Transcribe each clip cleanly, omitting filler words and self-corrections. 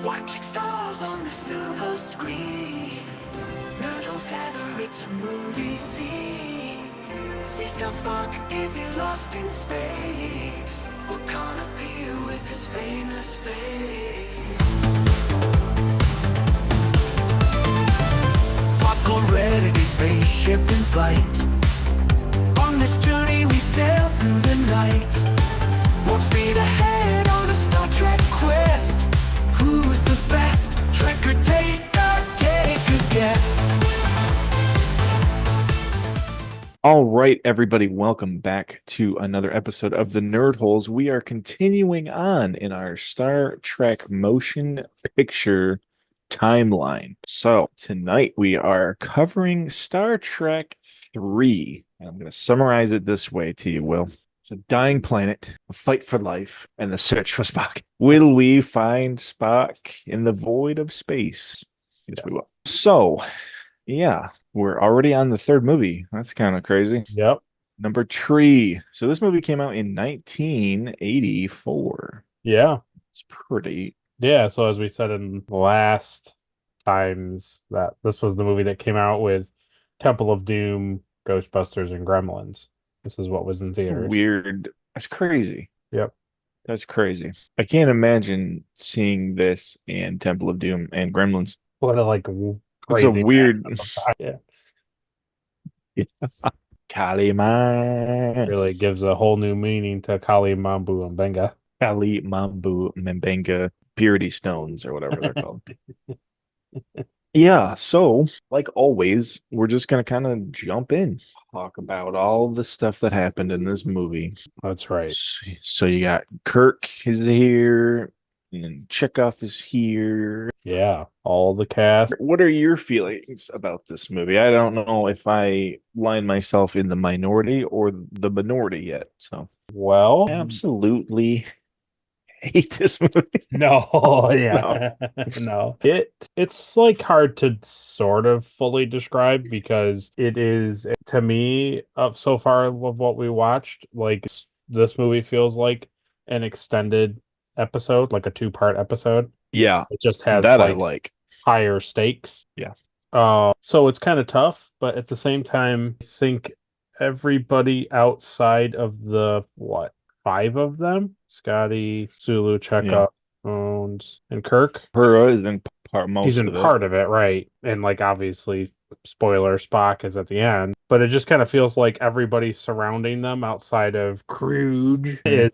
Watching stars on the silver screen. Nerdles gather, it's a movie scene. Seek down Spock, is he lost in space? What can appear with his famous face? Popcorn ready, spaceship in flight. On this journey we sail through the night. Warp speed ahead on a Star Trek quest. Who's the best? Trek or take a good guess. All right, everybody, welcome back to another episode of the Nerd Holes. We are continuing on in our Star Trek motion picture timeline. So tonight we are covering Star Trek 3. I'm going to summarize it this way to you, Will. It's a dying planet, a fight for life, and the search for Spock. Will we find Spock in the void of space? Yes, we will. So, yeah, we're already on the third movie. That's kind of crazy. Yep. Number 3. So this movie came out in 1984. Yeah. It's pretty. Yeah. So as we said in the last times, that this was the movie that came out with Temple of Doom, Ghostbusters, and Gremlins. This is what was in theaters. Weird. That's crazy. Yep. That's crazy. I can't imagine seeing this and Temple of Doom and Gremlins. What a like It's crazy a weird. Yeah. Kaliman. Really gives a whole new meaning to Kali Mambu and Benga. Kali Mambu Membenga Purity Stones or whatever they're called. Yeah, so like always, we're just gonna kind of jump in, talk about all the stuff that happened in this movie. That's right. So you got Kirk is here, and Chekhov is here. Yeah. All the cast. What are your feelings about this movie? I don't know if I line myself in the minority or the minority yet. So, Well, absolutely hate this movie. no, yeah. No. It's like hard to sort of fully describe because it is, to me, of so far of what we watched, like this movie feels like an extended episode, like a 2-part episode. Yeah, It just has that I like like. higher stakes. Yeah. So it's kind of tough, but at the same time, I think everybody outside of the 5 of them, Scotty, Sulu, Chekhov, Jones, and Kirk. Her is in part most He's in of it. part of it, right? And like obviously, spoiler, Spock is at the end. But it just kind of feels like everybody surrounding them outside of Crude is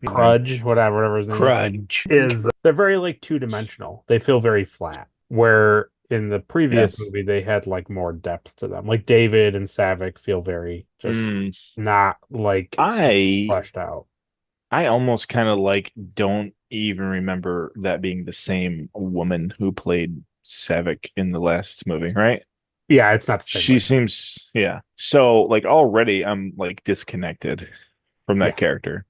Crudge, whatever his name Crunch. is. They're very like 2-dimensional. They feel very flat. Where in the previous movie they had like more depth to them. Like David and Savick feel very just not like fleshed out. I almost kind of like don't even remember that being the same woman who played Savick in the last movie, right? Yeah, it's not the same. She seems, yeah. So like already I'm like disconnected from that character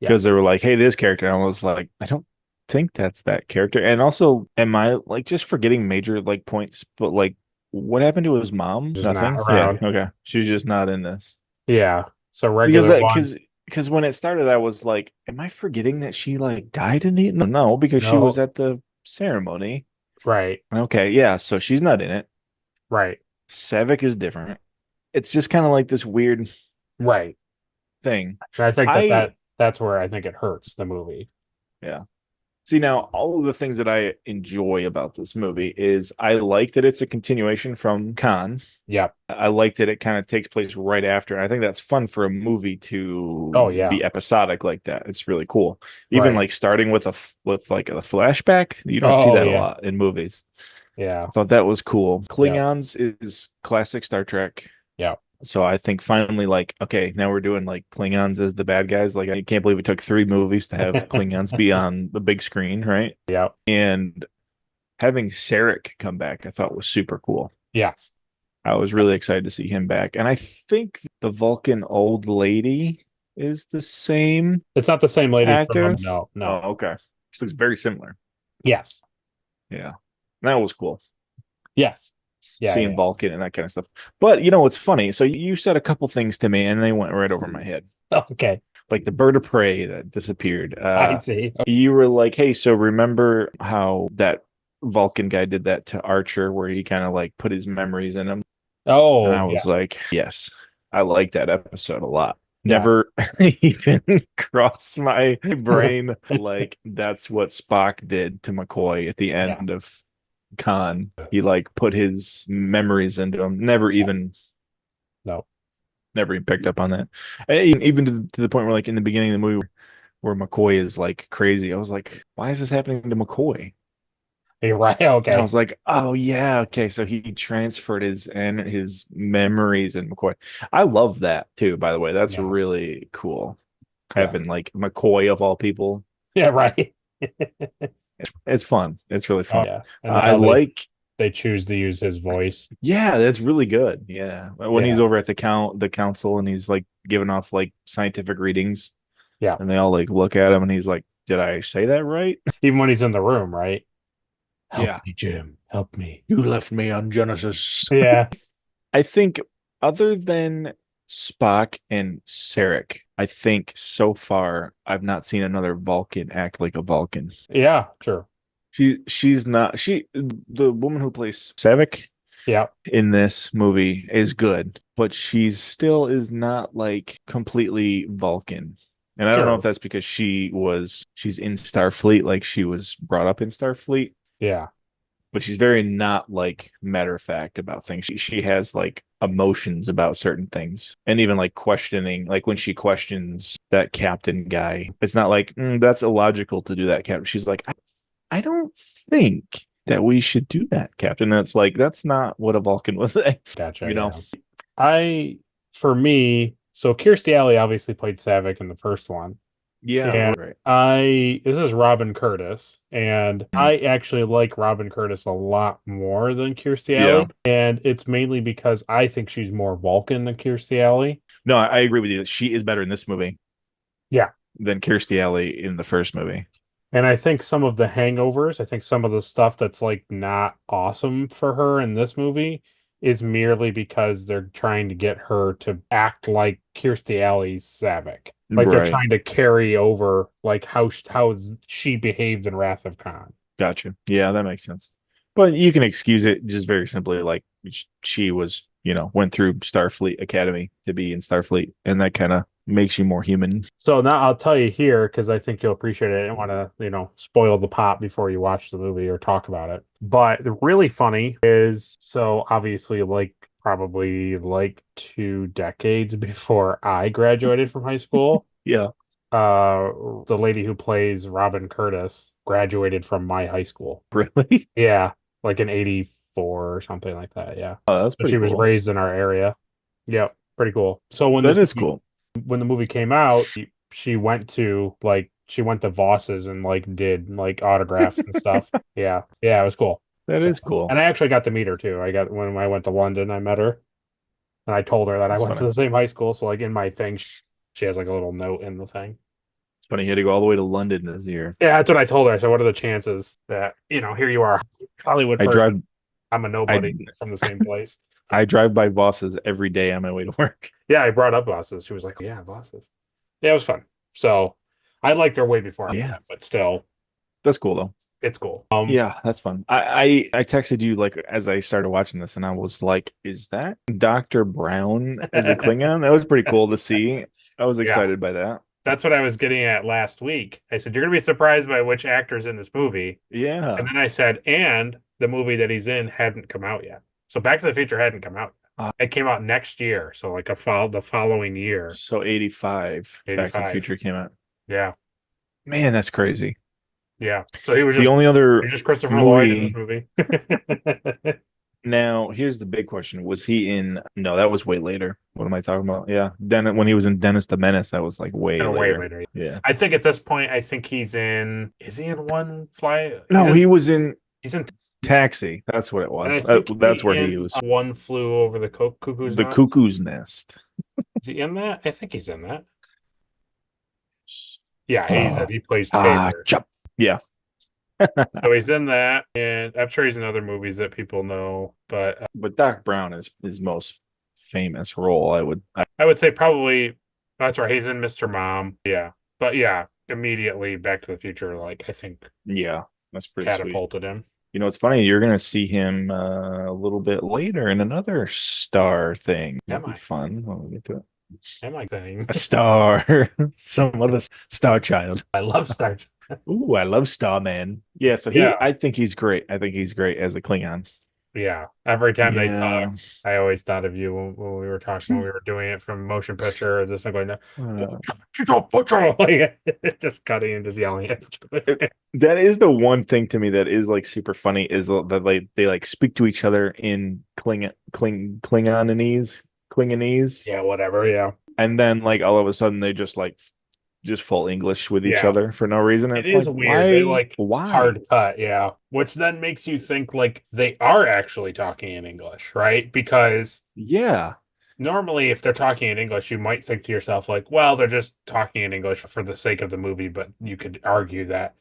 because they were like, hey, this character. And I was like, I don't think that's that character. And also, am I like just forgetting major like points? But like, what happened to his mom? Just Nothing. not around. Yeah. Okay. She's just not in this. Yeah. So regular because when it started, I was like, am I forgetting that she like died in the no, because she was at the ceremony. Right. Okay. Yeah. So she's not in it. Right. Savick is different. It's just kind of like this weird thing. And I think that's where I think it hurts the movie. Yeah. See, now all of the things that I enjoy about this movie is I like that it's a continuation from Khan. Yeah. I like that it kind of takes place right after. I think that's fun for a movie to be episodic like that. It's really cool. Even like starting with like a flashback. You don't see that a lot in movies. Yeah. I thought that was cool. Klingons is classic Star Trek. Yeah. So I think finally, like, okay, now we're doing like Klingons as the bad guys. Like, I can't believe it took 3 movies to have Klingons be on the big screen, right? Yeah. And having Sarek come back, I thought was super cool. Yes. I was really excited to see him back. And I think the Vulcan old lady is the same. It's not the same lady actor. No. Oh, okay. She looks very similar. Yes. Yeah. That was cool. Yes. Seeing Vulcan and that kind of stuff. But you know what's funny? So you said a couple things to me and they went right over my head. Okay. like the bird of prey that disappeared. I see. You were like, hey, so remember how that Vulcan guy did that to Archer, where he kind of like put his memories in him? And Oh, I was yes. like, yes, I like that episode a lot. Yes. Never even crossed my brain like that's what Spock did to McCoy at the Yeah. end of Khan. He like put his memories into him. No. Never even picked up on that. Even to the point where like in the beginning of the movie where McCoy is like crazy, I was like, why is this happening to McCoy? You're right. And I Okay. was like, oh yeah, okay. So he transferred his memories in McCoy. I love that too, by the way. That's Yeah. really cool. Yes. Having like McCoy of all people. Yeah, right. It's fun. It's really Oh, fun. yeah. And I how like, they choose to use his voice. yeah, that's really good. Yeah. When he's Yeah. over at the council and he's like giving off like scientific readings Yeah. and they all like look at him and he's like, did I say that right? Even when he's in the room, right? Help Yeah. me, Jim. Help me. You left me on Genesis. Yeah. I think other than Spock and Sarek, I think so far I've not seen another Vulcan act like a Vulcan. Yeah, sure. She's not the woman who plays Savick Yeah, in this movie is good, but she's still is not like completely Vulcan. And I don't know if sure. that's because she's in Starfleet, like she was brought up in Starfleet, Yeah. but she's very not like matter of fact about things. She has like emotions about certain things, and even like questioning, like when she questions that captain guy, it's not like that's illogical to do that, captain. She's like, I don't think that we should do that, captain. And it's like that's not what a Vulcan was, Gotcha. you know? Yeah. For me, so Kirstie Alley obviously played Savick in the first one. Yeah, And right. this is Robin Curtis, and Mhm. I actually like Robin Curtis a lot more than Kirstie Yeah. Alley. And it's mainly because I think she's more Vulcan than Kirstie Alley. No, I agree with you. She is better in this movie Yeah. than Kirstie Alley in the first movie. And I think some of the hangovers, I think some of the stuff that's like not awesome for her in this movie is merely because they're trying to get her to act like Kirstie Alley's Savick. Like they're Right. trying to carry over like how she behaved in Wrath of Khan. Gotcha. Yeah, that makes sense. But you can excuse it just very simply, like she was, went through Starfleet Academy to be in Starfleet, and that kind of makes you more human. So now I'll tell you here because I think you'll appreciate it. I don't want to, spoil the pop before you watch the movie or talk about it. But the really funny is so obviously like probably like 2 decades before I graduated from high school, Yeah. the lady who plays Robin Curtis graduated from my high school. Really? Yeah, like in 84 or something like that. Yeah. Oh, that's So pretty she was cool. raised in our area. Yep, pretty cool. So That is cool. when the movie came out, she went to Voss's and like did like autographs and stuff. Yeah. Yeah, it was cool. That So, is cool. and I actually got to meet her too. I got when I went to London, I met her and I told her that I That's went to funny. the same high school. So like in my thing, she has like a little note in the thing. It's funny. He had to go all the way to London this year. Yeah, that's what I told her. I said, what are the chances that, here you are, Hollywood I person. drive. I'm a I nobody from the same place. I drive by Voss's every day on my way to work. Yeah, I brought up Voss's. She was like, yeah, Voss's. Yeah, it was fun. So I liked her way before I met, Yeah, but still, that's cool though. it's cool. Yeah, that's fun. I texted you like as I started watching this, and I was like, "Is that Dr. Brown as a Klingon?" That was pretty cool to see. I was Yeah, excited by that. that's what I was getting at last week. I said, you're going to be surprised by which actor's in this movie. And Yeah. then I said, and the movie that he's in hadn't come out yet. So Back to the Future hadn't come out. Uh, It came out next year. So like the following year, so 85, Back to the 85. Future came out. Yeah. Man, that's crazy. Yeah. So he was The only other just Christopher Lloyd in this movie. movie. Now, here's the big question. Was he in? No, that was way later. What am I talking about? Yeah. Then when he was in Dennis the Menace, that was like way No, way later. later. Yeah. I think at this point, I think he's in. Is he in One Fly? No, he was in He's in. Taxi. That's what it And I was. think That's where he in was. One Flew Over the Cuckoo's The Nest. Cuckoo's Nest. Is he in that? I think he's in that. Yeah, he's Oh. he plays Taylor. Chop. Yeah. So he's in that, and I'm sure he's in other movies that people know. But But Doc Brown is his most famous role. I would say probably That's right. He's in Mr. Mom. Yeah. But yeah, immediately Back to the Future, like, I think Yeah, that's pretty sweet. catapulted him. You know, it's funny. You're gonna see him a little bit later in another star thing. That'll Am be I? fun when we get to it. Am I saying? A star, some other star child. I love Star Trek. Ooh, I love Starman. Yeah, so Yeah. I think he's great. I think he's great as a Klingon. Yeah. Every time they talk, Yeah. I always thought of you when we were talking, when we were doing it from motion picture. Is this not going Uh, to like, just cutting and just yelling at each other. that is the one thing to me that is like super funny is that like they like speak to each other in Klingonese, Yeah, whatever. Yeah. and then like all of a sudden they just full English with each Yeah. other for no reason. It It's is like weird. They why? like Why? hard cut, yeah. Which then makes you think like they are actually talking in English, right? Because Yeah. normally if they're talking in English, you might think to yourself, like, well, they're just talking in English for the sake of the movie, but you could argue that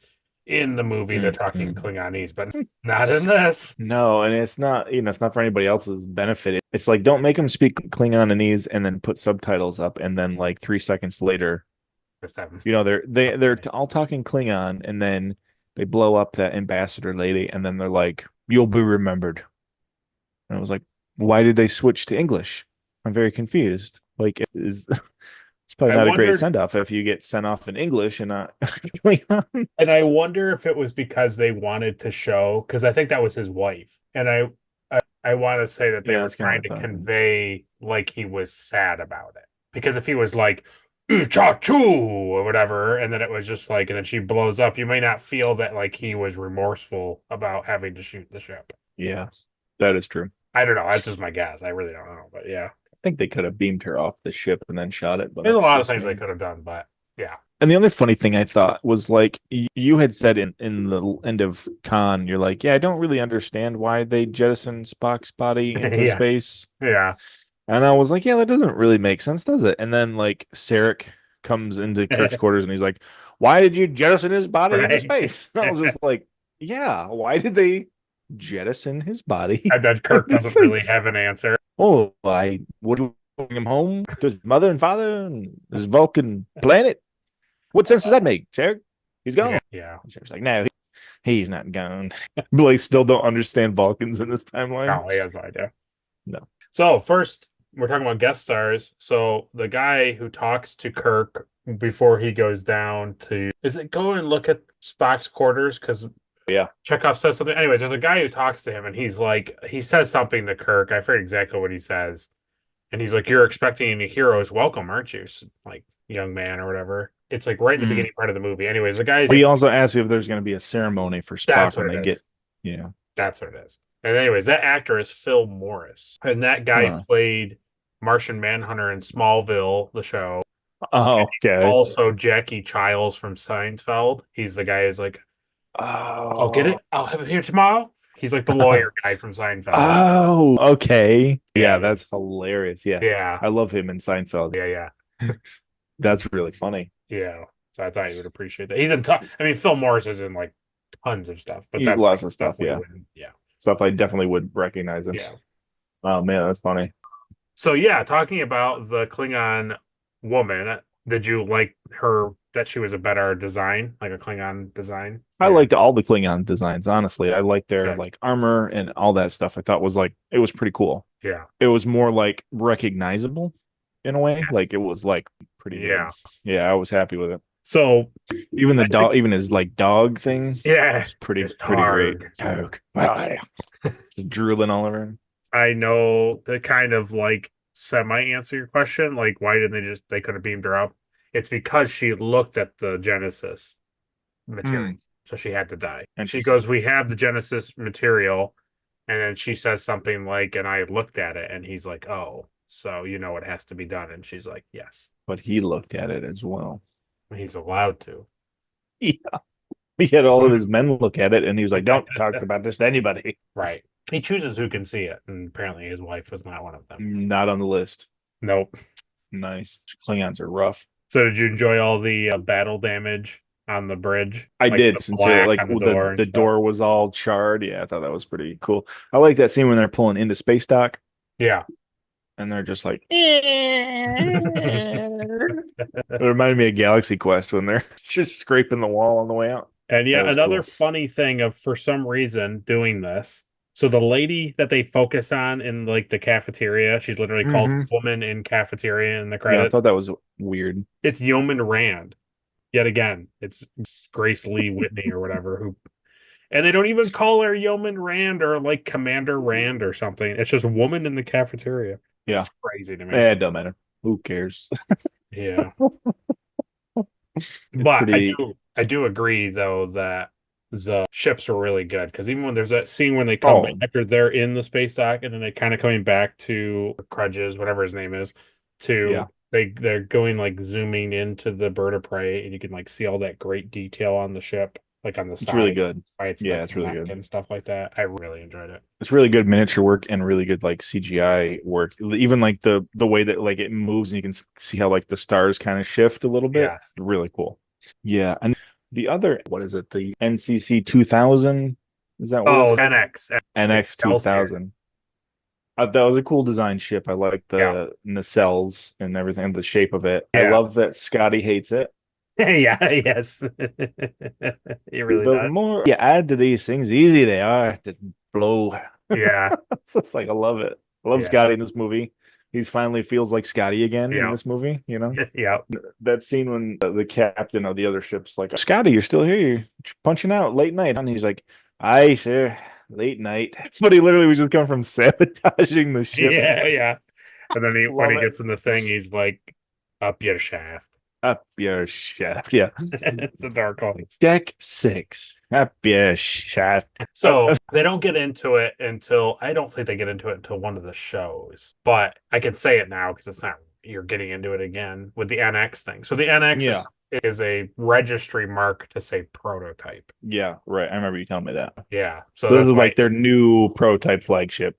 in the movie they're talking Mhm. Klingonese, but not in this. No, and it's not, it's not for anybody else's benefit. It's like don't make them speak Klingonese and then put subtitles up, and then like 3 seconds later, Just having they're all talking Klingon, and then they blow up that ambassador lady, and then they're like, "You'll be remembered." And I was like, "Why did they switch to English?" I'm very confused. Like, it's probably I not a great wondered send off if you get sent off in English and not Klingon. and I wonder if it was because they wanted to show, because I think that was his wife. And I want to say that they Yeah, were that's kind trying of to what I thought. convey like he was sad about it. Because if he was like cha choo or whatever, and then it was just like, and then she blows up, you may not feel that like he was remorseful about having to shoot the ship. Yeah, that is true. I don't know. That's just my guess. I really don't know. But yeah, I think they could have beamed her off the ship and then shot it, but there's a that's lot of just things they me. could have done. But yeah, And the other funny thing I thought was like you had said in the end of Khan, you're like, yeah, I don't really understand why they jettisoned Spock's body into yeah, space. yeah, And I was like, yeah, that doesn't really make sense, does it? And then like Sarek comes into Kirk's quarters and he's like, why did you jettison his body into right. space? And I was just like, yeah, why did they jettison his body And then Kirk into doesn't space? really have an answer. Oh, I would bring him home to his mother and father and his Vulcan planet. What sense does that make, Sarek? He's Yeah, gone. yeah. Sarek's like, no, he's not gone. Blake still don't understand Vulcans in this timeline. No, he has no idea. No. So first, we're talking about guest stars. So the guy who talks to Kirk before he goes down to, is it go and look at Spock's quarters? Because Yeah. Chekhov says something. Anyways, there's a guy who talks to him, and he's like, he says something to Kirk. I forget exactly what he says, and he's like, "You're expecting a hero's welcome, aren't you?" Like young man or whatever. It's like right in the Mm. beginning part of the movie. Anyways, the guy's But he like, also asks if there's going to be a ceremony for Spock "That's when what they it get, is. yeah. That's what it is." And anyways, that actor is Phil Morris, and that guy Huh. played Martian Manhunter in Smallville, the show. Oh, okay. Also, Jackie Chiles from Seinfeld. He's the guy who's like, "I'll get Oh. it. I'll have it here tomorrow." He's like the lawyer guy from Seinfeld. Oh, okay. Yeah, Yeah, that's hilarious. Yeah. yeah, I love him in Seinfeld. yeah, yeah, That's really funny. yeah. So I thought you would appreciate that. He's in. I mean, Phil Morris is in like tons of stuff, but that's Lots like of stuff stuff, we yeah. wouldn't. Yeah, Stuff I definitely would recognize him. yeah. Oh man, that's funny. So yeah, talking about the Klingon woman, did you like her that she was a better design, like a Klingon design? I Or liked all the Klingon designs, honestly. I liked their good? like armor and all that stuff. I thought was like it was pretty cool. Yeah. It was more like recognizable in a way. Yes. Like it was like pretty good. Yeah. Yeah, I was happy with it. So Even the I think dog, even his like dog thing, yeah, was pretty it's pretty great. Targ. Targ. Just drooling all over him. I know the kind of like semi answer your question, like why didn't they could have beamed her up? It's because she looked at the Genesis material. Hmm. So she had to die. She Interesting. goes, "We have the Genesis material." And then she says something like, "And I looked at it," and he's like, "Oh, so you know it has to be done." And she's like, "Yes." But he looked at it as well. He's allowed to. Yeah. He had all of his men look at it and he was like, don't talk about this to anybody. Right. He chooses who can see it, and apparently his wife was not one of them. Not on the list. Nope. Nice. Klingons are rough. So did you enjoy all the battle damage on the bridge? I Like did, the sincerely. black Like on the door and the stuff? door was all charred. Yeah, I thought that was pretty cool. I like that scene when they're pulling into space dock. Yeah. and they're just like, it reminded me of Galaxy Quest when they're just scraping the wall on the way out. And That yeah, was another cool. funny thing of for some reason doing this. So the lady that they focus on in like the cafeteria, she's literally called Hmm. Woman in Cafeteria in the Yeah, I thought credits. that was weird. It's Yeoman Rand. Yet again, it's Grace Lee Whitney or whatever who, and they don't even call her Yeoman Rand or like Commander Rand or something. It's just Woman in the Cafeteria. Yeah, It's crazy to me. it don't matter. Who cares? Yeah. It's But pretty. I do agree though that the ships were really good because even when there's that scene when they come back Oh, after they're in the space dock and then they kind of coming back to Crudges, whatever his name is, yeah, to they're going like zooming into the bird of prey and you can like see all that great detail on the ship, like on the it's really side, good. why it's the Yeah, it's really neck good. and stuff like that. I really enjoyed it. It's really good miniature work and really good like CGI work. Even like the way that like it moves and you can see how like the stars kind of shift a little bit. Yes. Really cool. Yeah, and the other, what is it? The NCC 2000? Is that what it's Oh, called? NX NX Excelsior. 2000. That was a cool design ship. I like Yeah. the nacelles and everything, the shape of it. I Yeah. love that Scotty hates it. Yeah, yes. He really The does. more you add to these things, the easy they are to blow. Yeah. It's just like I love it. I love Yeah. Scotty in this movie. He's finally feels like Scotty again in Yeah. this movie, you know? Yeah. That scene when the captain of the other ship's like, Scotty, you're still here. You're punching out late night. And he's like, aye, sir, late night. But he literally was just coming from sabotaging the ship. Yeah, yeah. And then when Love he it. gets in the thing, he's like, up your shaft. Up your shaft. Yeah. It's a dark hole. Deck six. Up your shaft. So they don't get into it until I don't think they get into it until one of the shows. But I can say it now because it's not you're getting into it again with the NX thing. So the NX Yeah. is a registry mark to say prototype. Yeah. Right. I remember you telling me that. Yeah. So So this that's is why like their new prototype flagship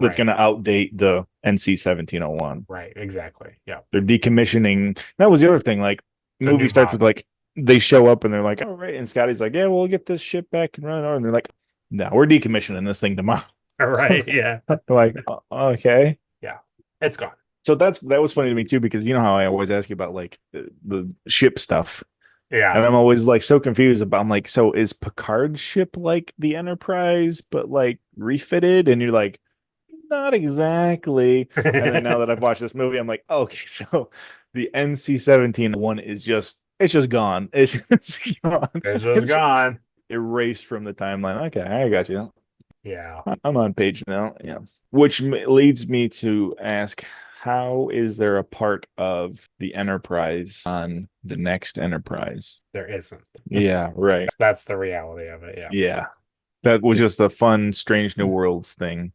that's right. going to outdate the NC 1701. Right, exactly. Yeah. They're decommissioning. That was the other thing. Like, It's a movie new starts mod. with like they show up and they're like, "All right," and Scotty's like, "Yeah, we'll get this ship back and run it." And they're like, "No, we're decommissioning this thing tomorrow." All right. Yeah. Like, okay. Yeah. It's gone. So that was funny to me too because you know how I always ask you about like the ship stuff, Yeah. and I'm always like so confused about. I'm like, so is Picard's ship like the Enterprise but like refitted? And you're like, not exactly. And then now that I've watched this movie, I'm like, okay, so the NC-17 one is just it's just gone. It's just gone. It's just It's gone. erased from the timeline. Okay, I got you. Yeah. I'm on page now. Yeah. Which leads me to ask, how is there a part of the Enterprise on the next Enterprise? There isn't. Yeah, right. That's the reality of it. Yeah. Yeah. That was just a fun Strange New Worlds thing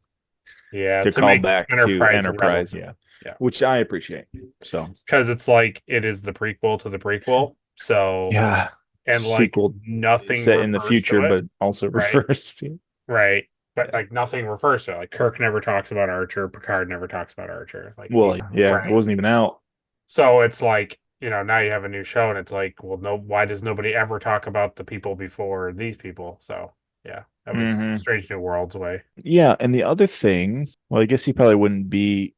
Yeah. to To call make back to Enterprise Enterprise. relevant. Yeah. Yeah. Which I appreciate. So, Because it's like it is the prequel to the prequel. So, yeah. and like Sequel nothing set in the refers future, to it. but also Right. refers to. Right. But like nothing refers to it. Like Kirk never talks about Archer. Picard never talks about Archer. Like, Well, yeah, it right. wasn't even out. So it's like, now you have a new show and it's like, well, no, why does nobody ever talk about the people before these people? So yeah, that was Mhm. Strange New Worlds way. Yeah, and the other thing, well, I guess he wouldn't be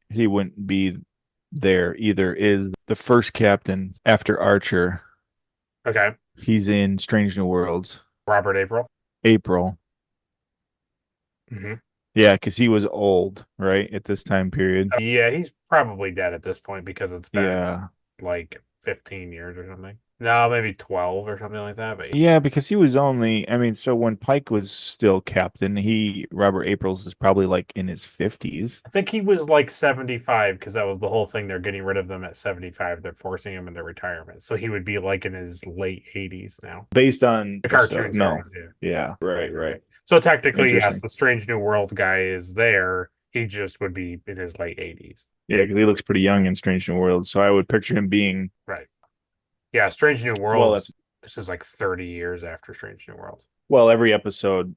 there either, is the first captain after Archer. Okay. He's in Strange New Worlds. Robert April. April. Hmm. Yeah, because he was old, right, at this time period. Yeah, he's probably dead at this point because it's been Yeah. like 15 years or something. No, maybe 12 or something like that. But Yeah, because he was only, I mean, so when Pike was still captain, Robert Aprils is probably like in his 50s. I think he was like 75 because that was the whole thing. They're getting rid of them at 75. They're forcing him into retirement. So he would be like in his late 80s now. Based on The the stuff. cartoons No. always do. Yeah, right. So technically, yes, Interesting. the Strange New World guy is there. He just would be in his late 80s. Yeah, because he looks pretty young in Strange New Worlds. So I would picture him being, Right. Yeah, Strange New well, that's, Worlds. This is like 30 years after Strange New Worlds. well, every episode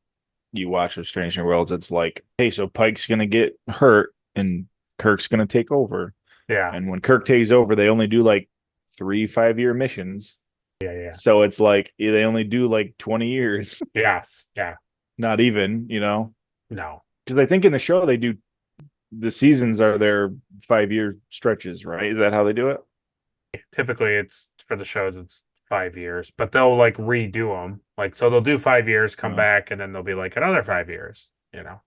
you watch of Strange New Worlds, it's like, hey, so Pike's going to get hurt and Kirk's going to take over. Yeah. And when Kirk takes over, they only do like 3 5-year missions. Yeah. So it's like they only do like 20 years. Yes. Yeah. Not even, No. because I think in the show they do the seasons are their 5-year stretches, right? Is that how they do it? Typically, it's for the shows, it's 5 years, but they'll like redo them. Like, so they'll do 5 years, come Oh. back, and then they'll be like another 5 years.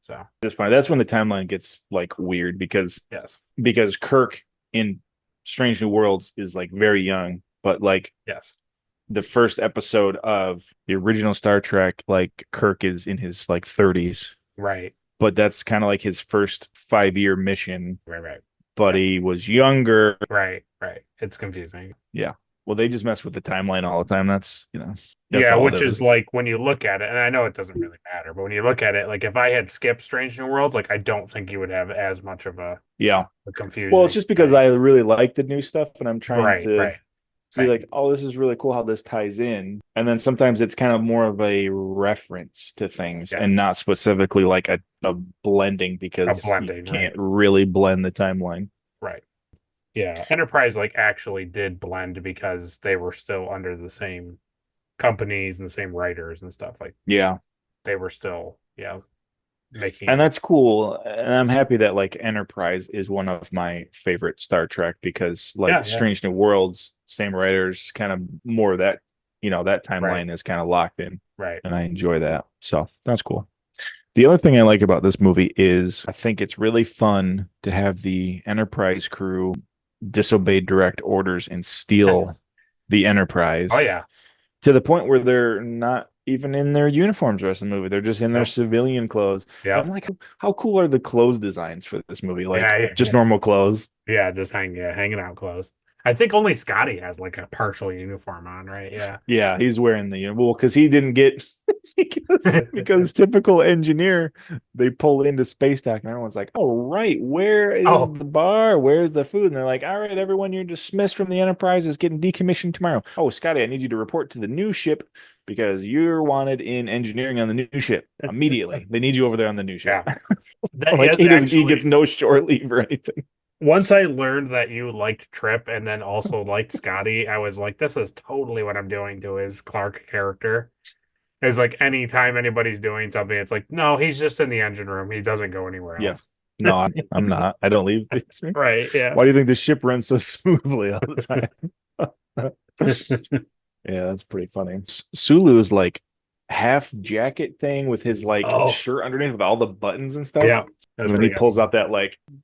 So Just fine. That's when the timeline gets like weird yes, because Kirk in Strange New Worlds is like very young, but like yes, the first episode of the original Star Trek, like Kirk is in his like 30s, right, but that's kind of like his first 5-year mission. right, But he was younger. right. It's confusing. Yeah. Well, they just mess with the timeline all the time. That's Yeah, all which it is is. like when you look at it, and I know it doesn't really matter, but when you look at it, like if I had skipped Strange New Worlds, like I don't think you would have as much of Yeah. a Well, it's confusing just because thing. I really like the new stuff and I'm trying to Right. be Same. like, oh, this is really cool how this ties in. And then sometimes it's kind of more of a reference to things and Yes. not specifically like a blending A because you blending, can't right. really blend the timeline. Right. Yeah. Enterprise like actually did blend because they were still under the same companies and the same writers and stuff. Like Yeah. they were still, And making that's cool. And I'm happy that like Enterprise is one of my favorite Star Trek because like yeah. Strange New Worlds, same writers, kind of more of that, that Right. timeline is kind of locked in. Right. And I enjoy that. So that's cool. The other thing I like about this movie is I think it's really fun to have the Enterprise crew disobey direct orders and steal the Oh Enterprise yeah. to the point where they're not even in their uniforms the rest of the movie. They're just in their Yep. civilian clothes. And Yep. I'm like, how cool are the clothes designs for this movie? Like Yeah. just normal clothes. Yeah, just hanging out close. I think only Scotty has like a partial uniform on, right? Yeah. Yeah, he's wearing the well because he didn't get because typical engineer they pull into space dock and everyone's like, "Oh right, where is Oh, the bar? Where's the food?" And they're like, "All right, everyone, you're dismissed from the Enterprise. Is getting decommissioned tomorrow." "Oh, Scotty, I need you to report to the new ship because you're wanted in engineering on the new ship immediately. They need you over there on the new ship." yeah. That Like is he gets actually no shore leave or anything. once I learned that you liked Trip and then also liked Scotty, I was like, this is totally what I'm doing to his Clark character. It's like anytime anybody's doing something, it's like, no, he's just in the engine room. He doesn't go anywhere Yeah. else. No, I'm not. I don't leave. Right. Yeah. Why do you think the ship runs so smoothly all the time? Yeah, that's pretty funny. Sulu is like half jacket thing with his like Oh, shirt underneath with all the buttons and stuff. yeah. That's And then pretty good.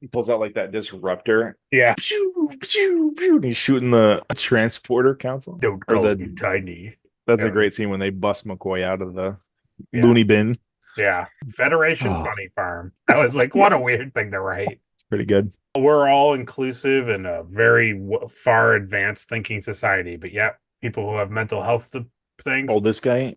he pulls out like that disruptor. Yeah. Pew, pew, pew, and he's shooting the transporter council. Don't Or call me tiny. that's Yeah. a great scene when they bust McCoy out of the Yeah. loony bin. Yeah. Federation Oh, Funny Farm. I was like, what a weird thing to write. it's pretty good. We're all inclusive in a very far advanced thinking society, but yet people who have mental health things, Oh, this guy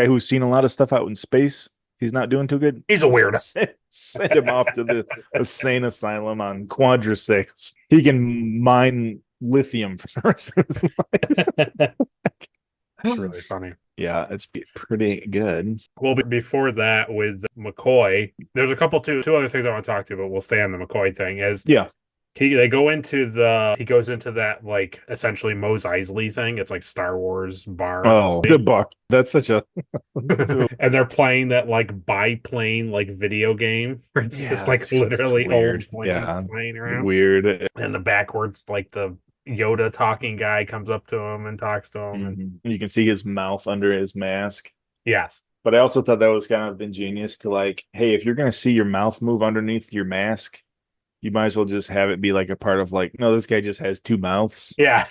who's seen a lot of stuff out in space, he's not doing too good. he's a weirdo. Send him off to the insane asylum on Quadra 6. He can mine lithium for the rest of his life. It's really funny. Yeah, it's pretty good. Well, before that, with McCoy, there's a couple two other things I want to talk to, but we'll stay on the McCoy thing. Yeah. He goes into that like essentially Mos Eisley thing. It's like Star Wars bar, Oh, the buck. That's such a and they're playing that like biplane like video game where it's just like it's literally weird. old planes Yeah, flying around. weird. And the backwards, like the Yoda talking guy comes up to him and talks to him. And You can see his mouth under his mask. yes, But I also thought that was kind of ingenious to like, hey, if you're gonna see your mouth move underneath your mask, you might as well just have it be like a part of like, no, this guy just has two mouths. yeah,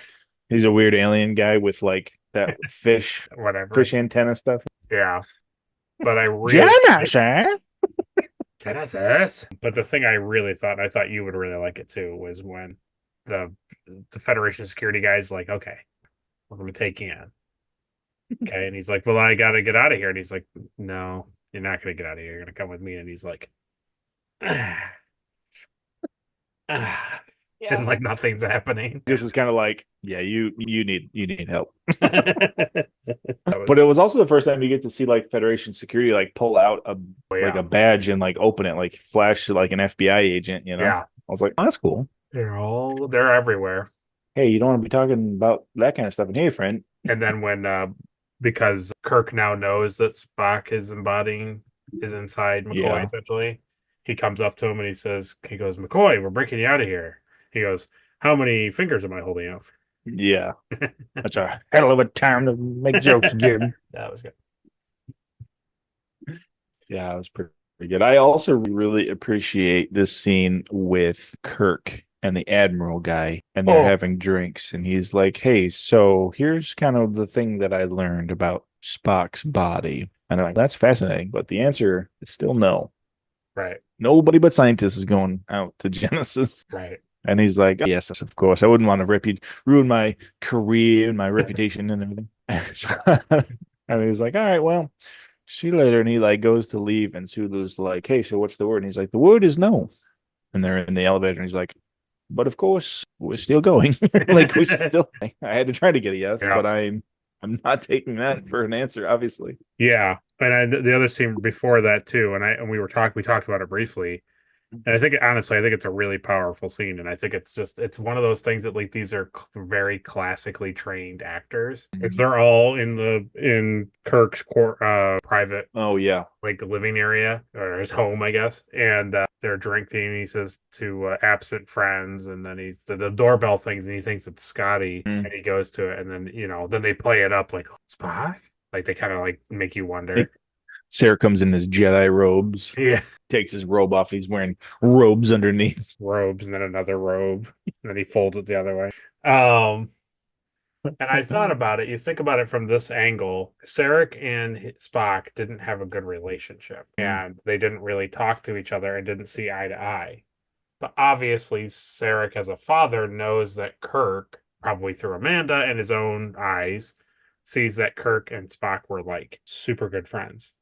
He's a weird alien guy with like that whatever. fish antenna stuff. Yeah, but I really Genesis. Genesis. But the thing I thought you would really like it too, was when the Federation security guy's like, okay, we're gonna take you in. Okay, and he's like, well, I gotta get out of here. And he's like, no, you're not gonna get out of here. You're gonna come with me. And he's like, and like nothing's happening. This is kind of like, yeah, you need help. That But it was also the first time you get to see like Federation security like pull out like yeah. a badge and like open it, like flash like an FBI agent, Yeah, I was like, oh, that's cool. they're everywhere. Hey, you don't want to be talking about that kind of stuff in here, friend. And then when because Kirk now knows that Spock is inside McCoy Yeah. essentially, he comes up to him and he goes, McCoy, we're breaking you out of here. He goes, how many fingers am I holding out? Yeah. That's a hell of a time to make jokes, Jim. That was good. Yeah, it was pretty good. I also really appreciate this scene with Kirk and the Admiral guy, and they're having drinks, and he's like, "Hey, so here's kind of the thing that I learned about Spock's body." And they're like, "That's fascinating," but the answer is still no. Right. Nobody but scientists is going out to Genesis. Right. And he's like, yes, of course. I wouldn't want to ruin my career and my reputation and everything. And he's like, all right, well, see you later. And he like goes to leave, and Sulu's like, hey, so what's the word? And he's like, the word is no. And they're in the elevator, and he's like, but of course, we're still going. Like we still. I had to try to get a yes, but I'm not taking that for an answer, obviously. Yeah, and the other scene before that too, and we talked about it briefly. And I think, honestly, I think it's a really powerful scene. And I think it's one of those things that, like, these are very classically trained actors. It's they're all in Kirk's private, Oh, yeah. like, living area or his home, I guess. And they're drinking. He says to absent friends. And then the doorbell things, and he thinks it's Scotty. And he goes to it. And then, then they play it up like, oh, Spock? Like, they kind of, like, make you wonder. Sarah comes in his Jedi robes. Yeah. Takes his robe off. He's wearing robes underneath. Robes and then another robe. And then he folds it the other way. And I thought about it. You think about it from this angle. Sarek and Spock didn't have a good relationship. And they didn't really talk to each other and didn't see eye to eye. But obviously, Sarek, as a father, knows that Kirk, probably through Amanda and his own eyes, sees that Kirk and Spock were like super good friends.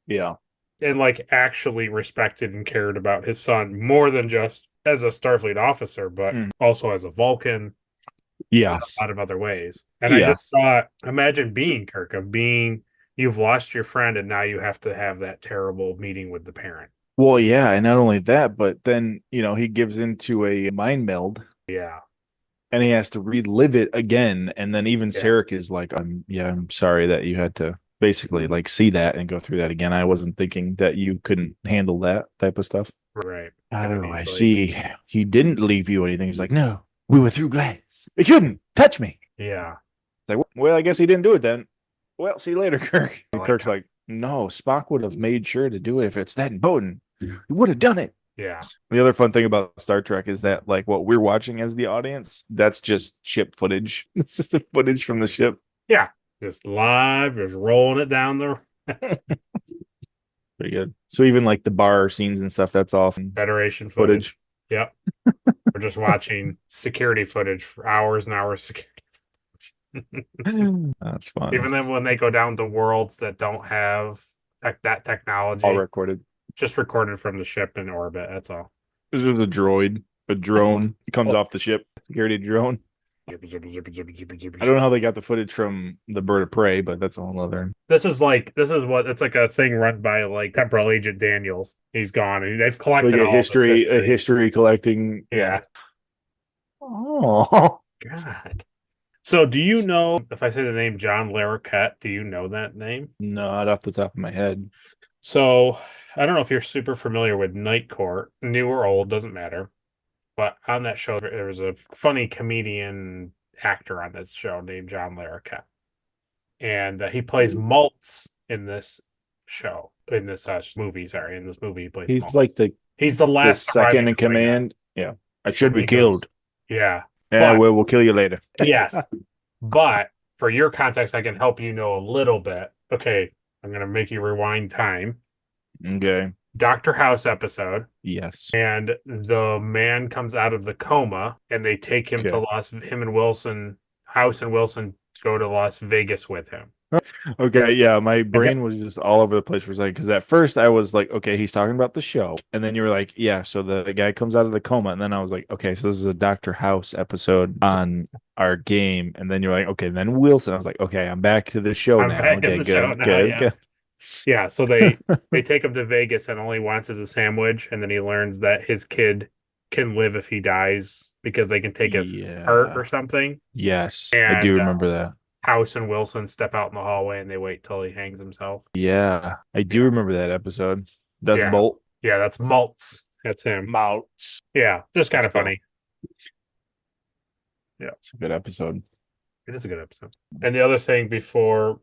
Yeah. And like actually respected and cared about his son more than just as a Starfleet officer, but also as a Vulcan. Yeah. In a lot of other ways. And I just thought, imagine being Kirk, you've lost your friend and now you have to have that terrible meeting with the parent. Well, yeah, and not only that, but then, he gives into a mind meld. Yeah. And he has to relive it again. And then even Sarek is like, I'm sorry that you had to basically like see that and go through that again. I wasn't thinking that you couldn't handle that type of stuff. Right. Oh, I see. He didn't leave you or anything. He's like, no, we were through glass. He couldn't touch me. Yeah. It's like, well, I guess he didn't do it then. Well, see you later, Kirk. And Kirk's like, no, Spock would have made sure to do it if it's that important. He would have done it. Yeah. The other fun thing about Star Trek is that, like, what we're watching as the audience, that's just ship footage. It's just the footage from the ship. Yeah. Just live, just rolling it down the. Pretty good. So even like the bar scenes and stuff, that's all Federation footage. Yep. We're just watching security footage for hours and hours. Security. That's fun. Even then, when they go down to worlds that don't have that technology, all recorded, just recorded from the ship in orbit. That's all. This is a drone. It comes off the ship, security drone. I don't know how they got the footage from the Bird of Prey, but that's a whole other. It's like a thing run by like Temporal Agent Daniels. He's gone, and they've collected like all a history collecting. Yeah. Oh God. So, do you know if I say the name John Larroquette? Do you know that name? Not off the top of my head. So, I don't know if you're super familiar with Night Court, new or old, doesn't matter. But on that show, there was a funny comedian actor on this show named John Larroquette. And he plays Maltz in this show, in this movie, in this movie he plays He's Maltz. like he's the last second in command. Yeah. I should be killed. Yeah. Yeah, we'll kill you later. Yes. But for your context, I can help you know a little bit. Okay, I'm going to make you rewind time. Okay. Dr. House episode. Yes. And the man comes out of the coma and they take him to him and Wilson, House and Wilson go to Las Vegas with him. Okay, yeah, my brain was just all over the place for a second because at first I was like, okay, he's talking about the show, and then you were like, yeah, so the guy comes out of the coma, and then I was like, okay, so this is a Dr. House episode on our game, and then you're like, okay, then Wilson. I was like, okay, I'm back to the show now. Okay, good. Yeah, so they take him to Vegas, and all he wants is a sandwich, and then he learns that his kid can live if he dies because they can take his heart or something. Yes, and, I do remember that. House and Wilson step out in the hallway and they wait till he hangs himself. Yeah, I do remember that episode. That's Bolt. Yeah, that's Maltz. That's him. Mouths. Yeah, just kind Let's of go. funny. Yeah, It's a good episode. it is a good episode. And the other thing before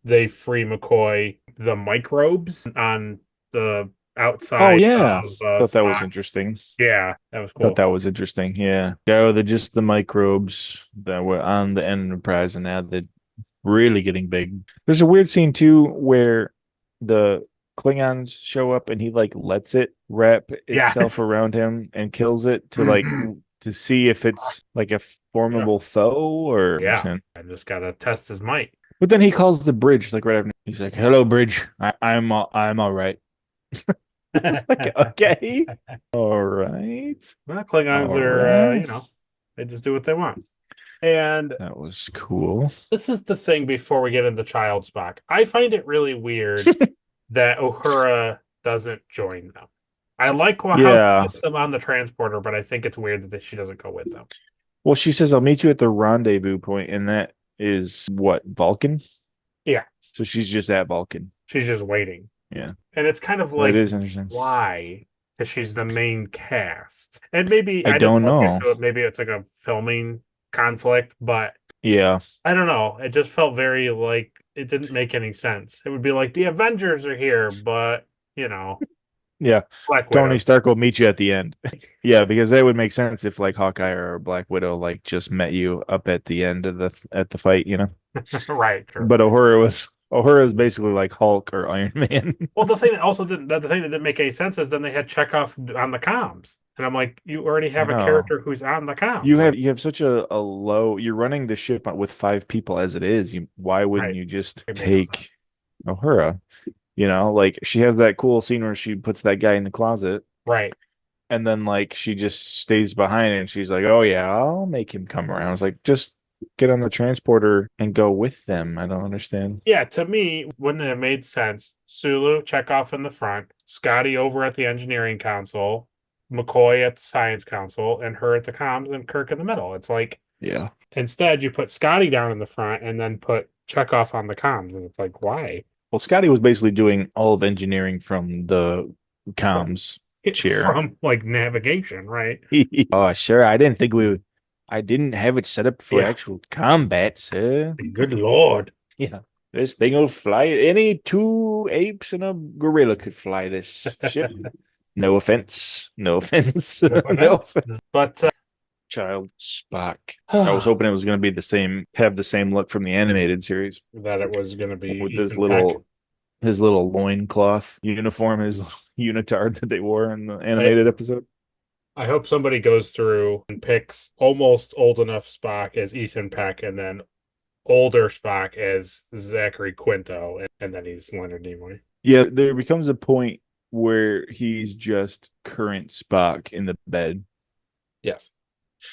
they free McCoy, the microbes on the Oh outside yeah. of Thought that was Spock's. interesting. Yeah, that was Thought cool. that was interesting. Yeah. Yeah, the just the microbes that were on the Enterprise and now they're really getting big. There's a weird scene too where the Klingons show up and he like lets it wrap itself Yes. around him and kills it to like to see if it's like a Yeah. formable foe or Yeah. I just gotta test his might. but then he calls the bridge like right after he's like, "Hello, bridge. I'm all right." It's like, okay, all right, Well, Klingons all are, right. they just do what they want. And That was cool. this is the thing before we get into Child Spock. I find it really weird that Uhura doesn't join them. I like how she Yeah. gets them on the transporter, but I think it's weird that she doesn't go with them. Well, she says, "I'll meet you at the rendezvous point," and that is what, Vulcan? Yeah, So she's just at Vulcan. she's just waiting. Yeah. And it's kind of That like, is interesting. why? Because she's the main cast. And maybe, I I didn't don't look know. into it, maybe it's like a filming conflict, but Yeah. I don't know. It just felt very like it didn't make any sense. It would be like the Avengers are here, but, you know, Yeah. Black Tony Widow. Stark will meet you at the end. Yeah, because that would make sense if like Hawkeye or Black Widow like just met you up at the end of the fight, you know. Right, true. But Uhura is basically like Hulk or Iron Man. Well, the thing that didn't make any sense is then they had Chekhov on the comms. And I'm like, you already I have a know. character who's on the comms. Like, You have such a low you're running the ship with five people as it is. Why wouldn't right. you just It made no take sense. Uhura? You know, like she has that cool scene where she puts that guy in the closet Right. and then like she just stays behind and she's like, "Oh yeah, I'll make him come around." It's like just get on the transporter and go with them. I don't understand. Yeah, to me, wouldn't it have made sense? Sulu, Chekhov in the front, Scotty over at the engineering console, McCoy at the science council, and her at the comms, and Kirk in the middle. It's like Yeah. instead you put Scotty down in the front and then put Chekhov on the comms, and it's like, why? Well, Scotty was basically doing all of engineering from the comms chair. From like navigation, right? Oh, sure. I didn't have it set up for Yeah. actual combat, sir. Good Lord. Yeah. This thing will fly. Any two apes and a gorilla could fly this ship. No offense. No offense. No No offense. offense. But Child Spock. I was hoping it was going to be have the same look from the animated series that it was going to be with this Ethan Peck. his little loincloth uniform, his unitard that they wore in the animated episode. I hope somebody goes through and picks almost old enough Spock as Ethan Peck and then older Spock as Zachary Quinto, and then he's Leonard Nimoy. Yeah, there becomes a point where he's just current Spock in the bed. Yes.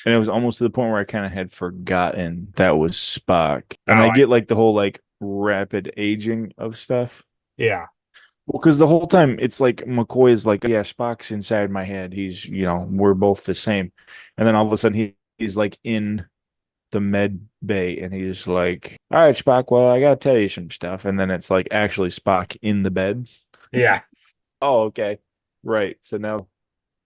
And it was almost to the point where I kind of had forgotten that was Spock. And Oh, I I get see. like the whole like rapid aging of stuff. Yeah. Well, because the whole time it's like McCoy is like, yeah, Spock's inside my head. He's, we're both the same. And then all of a sudden he's like in the med bay and he's like, all right, Spock, well, I gotta tell you some stuff. And then it's like actually Spock in the bed. Yeah. Oh, okay. Right. So now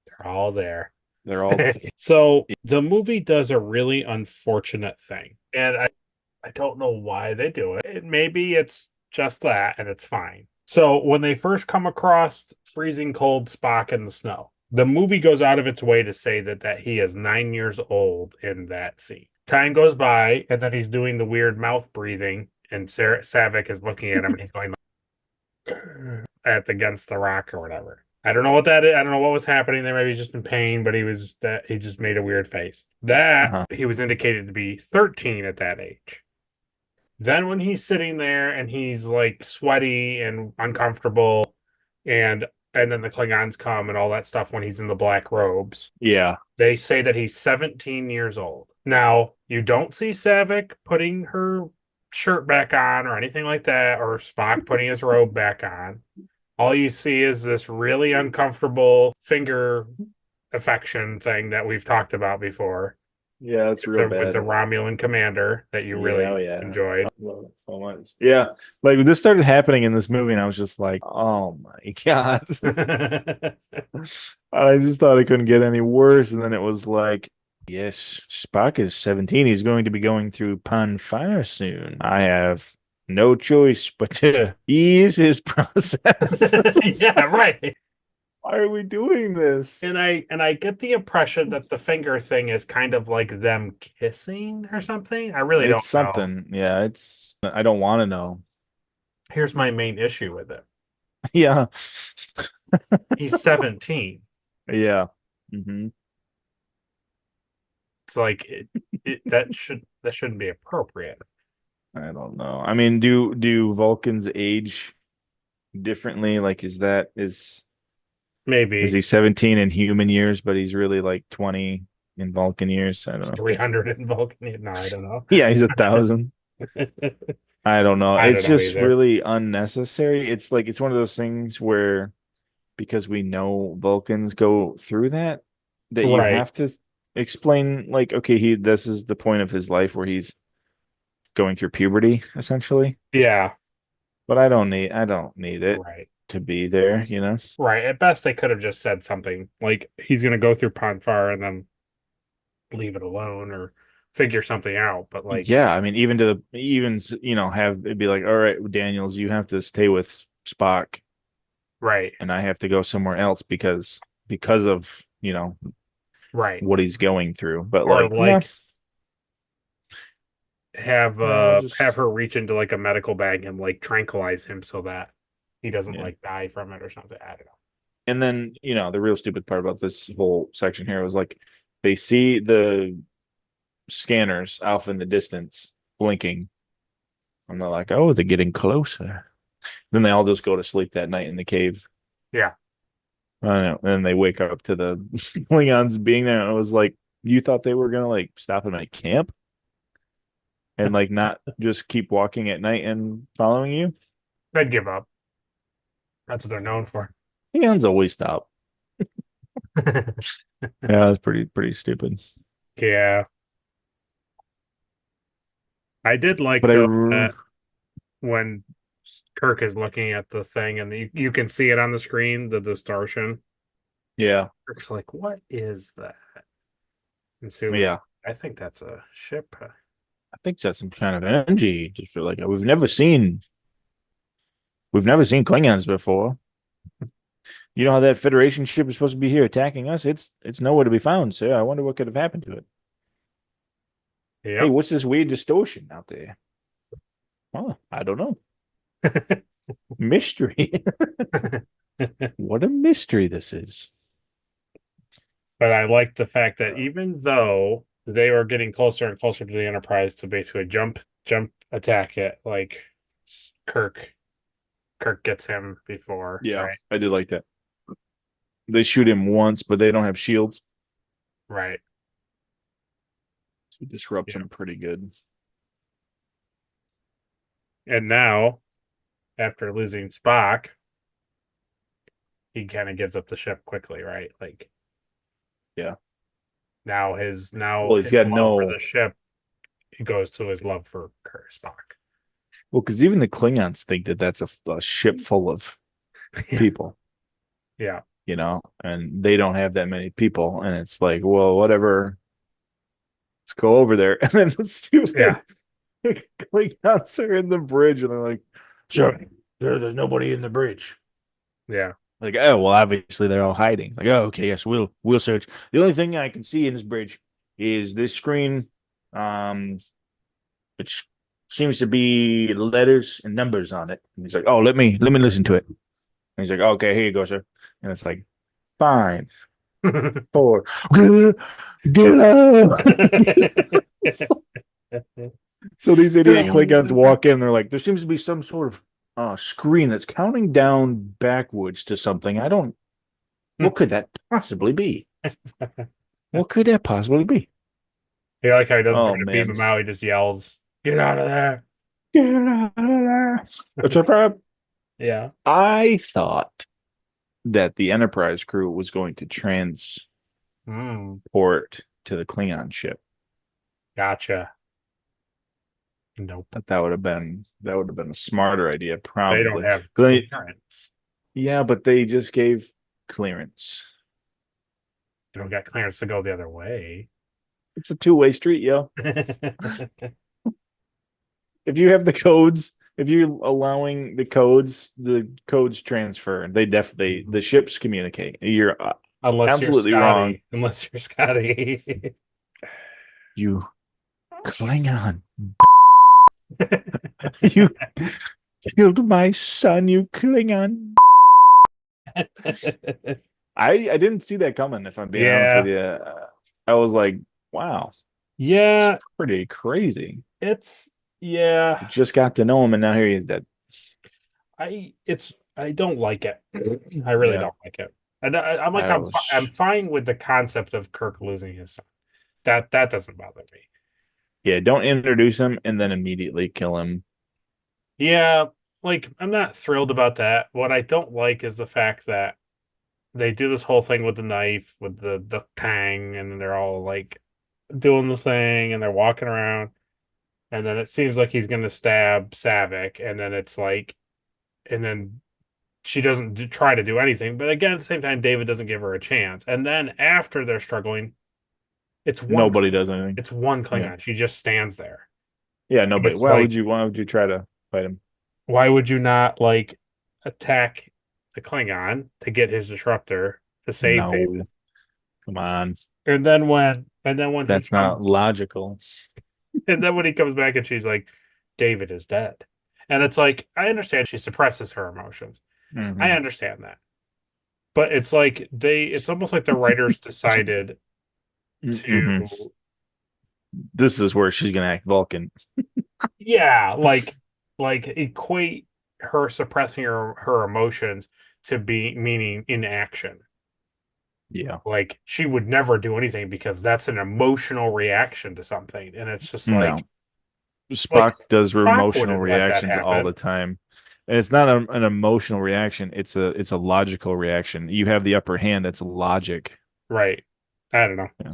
They're all there. they're all So the movie does a really unfortunate thing. And I don't know why they do it. Maybe it's just that and it's fine. So when they first come across freezing cold Spock in the snow, the movie goes out of its way to say that he is 9 years old in that scene. Time goes by, and then he's doing the weird mouth breathing, and Savick is looking at him, and he's going against the rock or whatever. I don't know what that is. I don't know what was happening there. Maybe he's just in pain, but he just made a weird face. That he was indicated to be 13 at that age. Then when he's sitting there and he's like sweaty and uncomfortable, and then the Klingons come and all that stuff when he's in the black robes. Yeah. They say that he's 17 years old. Now, you don't see Savick putting her shirt back on or anything like that, or Spock putting his robe back on. All you see is this really uncomfortable finger affection thing that we've talked about before. Yeah, it's real with the bad. Romulan commander that you Yeah, oh, really yeah. enjoyed. I love it so much. Yeah, like when this started happening in this movie, and I was just like, "Oh my god!" I just thought it couldn't get any worse, and then it was like, "Yes, Spock is 17. He's going to be going through Pon Fire soon. I have no choice but to ease his process." Yeah, right. Why are we doing this? And I get the impression that the finger thing is kind of like them kissing or something. I really It's don't know. something. Yeah, it's. I don't want to know. Here's my main issue with it. Yeah, He's 17. yeah. Hmm. It's like that shouldn't be appropriate. I don't know. I mean, do Vulcans age differently? Like, is Maybe he 17 in human years, but he's really like 20 in Vulcan years? I don't know. 300 in Vulcan. No, I don't know. Yeah, he's 1,000. I don't know. I don't It's know just either. really unnecessary. It's like it's one of those things where because we know Vulcans go through that, that you Right. have to explain like, okay, he this is the point of his life where he's going through puberty, essentially. Yeah. But I don't need it Right. to be there, you know? Right. At best, they could have just said something like he's going to go through Ponfar and then leave it alone or figure something out. But like, Yeah, I mean, even to the even have it be like, all right, Daniels, you have to stay with Spock, right. and I have to go somewhere else because of Right. what he's going through. But Or like, no, like have no, have just her reach into like a medical bag and like tranquilize him so that he doesn't yeah. like die from it or something. I don't know. And then the real stupid part about this whole section here was like they see the scanners off in the distance blinking, and they're like, oh, they're getting closer. Then they all just go to sleep that night in the cave. Yeah. I don't know. And then they wake up to the Klingons being there. And I was like, you thought they were gonna like stop them at camp and like not just keep walking at night and following you? I'd give up. That's what they're known for. Klingons always stop. Yeah, it's pretty stupid. Yeah. I did like But though that when Kirk is looking at the thing and you can see it on the screen, the distortion. yeah, Kirk's like, what is that? And Sue's like, yeah. I think that's a ship. I think that's some kind of energy. Just feel like we've never seen Klingons before. You know how that Federation ship is supposed to be here attacking us? It's nowhere to be found, sir. I wonder what could have happened to it. Hey, Yep. what's this weird distortion out there? Oh, I don't know. Mystery. What a mystery this is. But I like the fact that even though they were getting closer and closer to the Enterprise to basically jump attack it, like Kirk Kirk gets him before, Yeah, right? I did like that. They shoot him once, but they don't have shields. Right. So it disrupts Yeah. them pretty good. And now, after losing Spock, he kind of gives up the ship quickly, right? Like Yeah. now Well, he's his got love for no. the ship goes to his love for Spock. Well, because even the Klingons think that that's a ship full of Yeah. people, Yeah. and they don't have that many people. And it's like, well, whatever. Let's go over there. And then the Yeah. stupid Klingons are in the bridge, and they're like, sure, there's nobody in the bridge. Yeah. Like, oh, well, obviously they're all hiding. Like, oh, okay, yes, we'll search. The only thing I can see in this bridge is this screen, um, which seems to be letters and numbers on it. And he's like, oh, let me listen to it. And he's like, okay, here you go, sir. And it's like 5, 4, get up. So these idiot Klingons walk in. They're like, there seems to be some sort of screen that's counting down backwards to something. I don't. What could that possibly be? What could that possibly be? You like how he doesn't try Oh to beam man, him out, he just yells, "Get out of there." get out of there! It's a trap. Yeah. I thought that the Enterprise crew was going to transport Mm. to the Klingon ship. Gotcha. Nope. But that would have been a smarter idea, They don't probably. have They, clearance. yeah, but they just gave clearance. They don't got clearance to go the other way. It's a two-way street, yo. If you have the codes, if you're allowing the codes transfer. They definitely the ships communicate. You're Unless you're absolutely wrong. Scotty. Unless you're Scotty. You Klingon. You killed my son, you Klingon. I didn't see that coming, if I'm being honest with Yeah. you. I was like, wow, Yeah. it's pretty crazy. It's yeah. Just got to know him, and now here he is dead. I don't like it. I really Yeah, don't like it. And I'm like I I'm was. fine with the concept of Kirk losing his son. That doesn't bother me. Yeah, don't introduce him and then immediately kill him. Yeah, like I'm not thrilled about that. What I don't like is the fact that they do this whole thing with the knife, with the pang, and then they're all like doing the thing and they're walking around, and then it seems like he's gonna stab Savick, and then it's like, and then she doesn't try to do anything. But again, at the same time, David doesn't give her a chance. And then after they're struggling, it's one Nobody does anything. it's one Yeah, Klingon. She just stands there. yeah, And nobody. it's like, Why would you try to fight him? why would you not like attack the Klingon to get his disruptor to save David? No, come on, And then when he that's not comes logical. and then when he comes back and she's like, David is dead. And it's like, I understand she suppresses her emotions. I Hmm. understand that. But it's like it's almost like the writers decided Hmm. to, This is where she's gonna act Vulcan. yeah, like equate her suppressing her emotions to be meaning inaction. Yeah, Like she would never do anything because that's an emotional reaction to something. And it's just no. like Spock does Spock emotional wouldn't let that reactions all the happen. time, and it's not an emotional reaction. It's a logical reaction. You have the upper hand. It's logic. Right. I don't know. Yeah.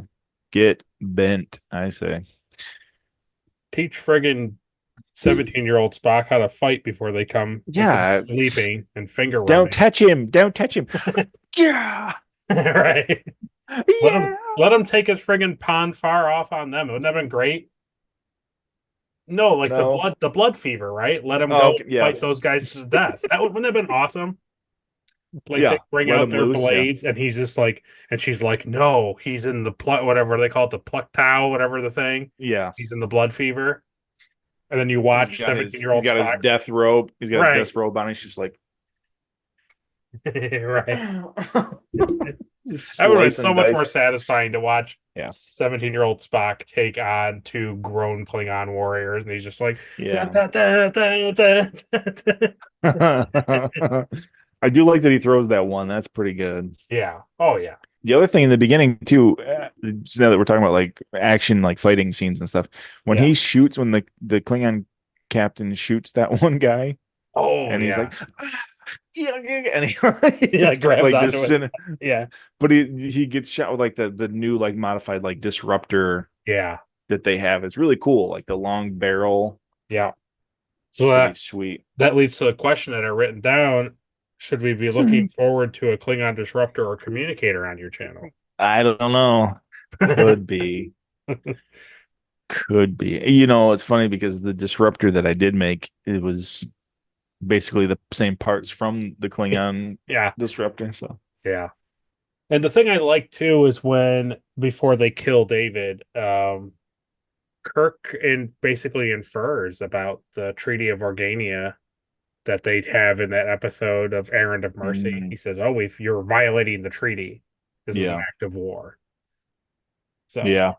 Get bent, I say. Teach friggin' 17-year-old Spock how to fight before they come instead of Yeah, sleeping and finger don't rubbing. touch him. Don't touch him. Yeah, Right. yeah. Let him take his friggin' pond far off on them. Wouldn't that have been great? No, like No. the blood fever, right? Let him Oh, go okay, and yeah, fight those guys to the death. Wouldn't that have been awesome? Like they yeah. bring Let out him their loose. Yeah, blades and he's just like, and she's like, no, he's in the whatever they call it, the pluck towel, whatever the thing. yeah. He's in the blood fever. And then you watch He's 17-year-old got his Spock. death robe. He's got his Right. death robe on. He's just like Right. just That would have been slice so and much more dice. satisfying to watch Yeah, 17-year-old Spock take on two grown Klingon warriors, and he's just like, da, yeah. da, da, da, da, da. I do like that he throws that one. That's pretty good. Yeah. Oh yeah. The other thing in the beginning too, so now that we're talking about like action, like fighting scenes and stuff, when Yeah. he shoots, when the Klingon captain shoots that one guy, Oh and he's yeah. like, "Ah, yeah, yeah," and he Yeah. Grabs like onto this, it. Yeah. but he gets shot with like the new like modified like disruptor Yeah. that they have. It's really cool, like the long barrel. Yeah. It's So pretty sweet. that leads to a question that I written down. Should we be looking forward to a Klingon disruptor or communicator on your channel? I don't know. Could be. Could be. It's funny because the disruptor that I did make, it was basically the same parts from the Klingon Yeah. disruptor. So Yeah. And the thing I like too is when before they kill David, Kirk basically infers about the Treaty of Organia that they have in that episode of Errand of Mercy. He says, "Oh, if you're violating the treaty, this is an yeah, act of war." So yeah.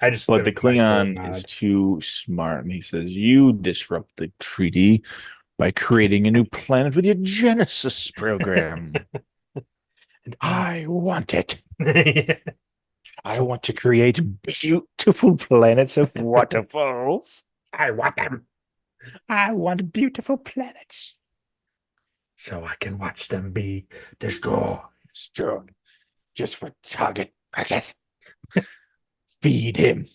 it But the was a nice little Klingon is nod. too smart, and he says, "You disrupt the treaty by creating a new planet with your Genesis program. And I want it. yeah. I So want to create beautiful planets of waterfalls. I want them I want beautiful planets." so I can watch them be destroyed. Strong, just for target practice. Feed him.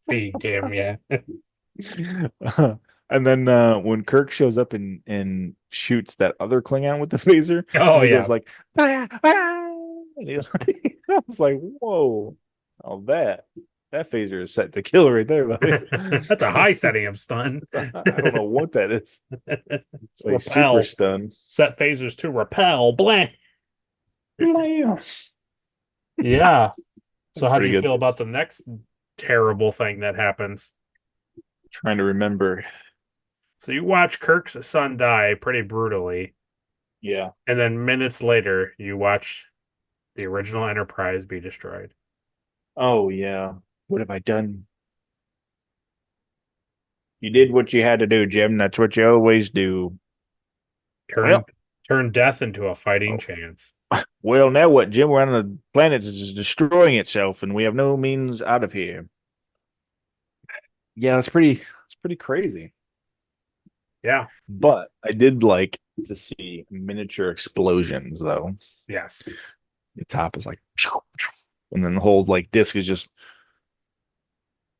Feed him, yeah. And then when Kirk shows up and shoots that other Klingon with the phaser, Oh and he yeah. goes like, "Ah, ah," and I was like, "Whoa, oh that phaser is set to kill right there, buddy." That's a high setting of stun. I don't know what that is. It's like super Repel. stun. Set phasers to repel. Blank. Blam. Yeah. So That's how do pretty you good. feel about the next terrible thing that happens? Trying to remember. So you watch Kirk's son die pretty brutally, Yeah. and then minutes later you watch the original Enterprise be destroyed. Oh yeah. What have I done? You did what you had to do, Jim. That's what you always do. Turn Well, turn death into a fighting oh, chance. well, now what, Jim? We're on a planet that's just destroying itself, and we have no means out of here. Yeah, it's pretty crazy. Yeah. But I did like to see miniature explosions, though. Yes. The top is like, and then the whole like disc is just,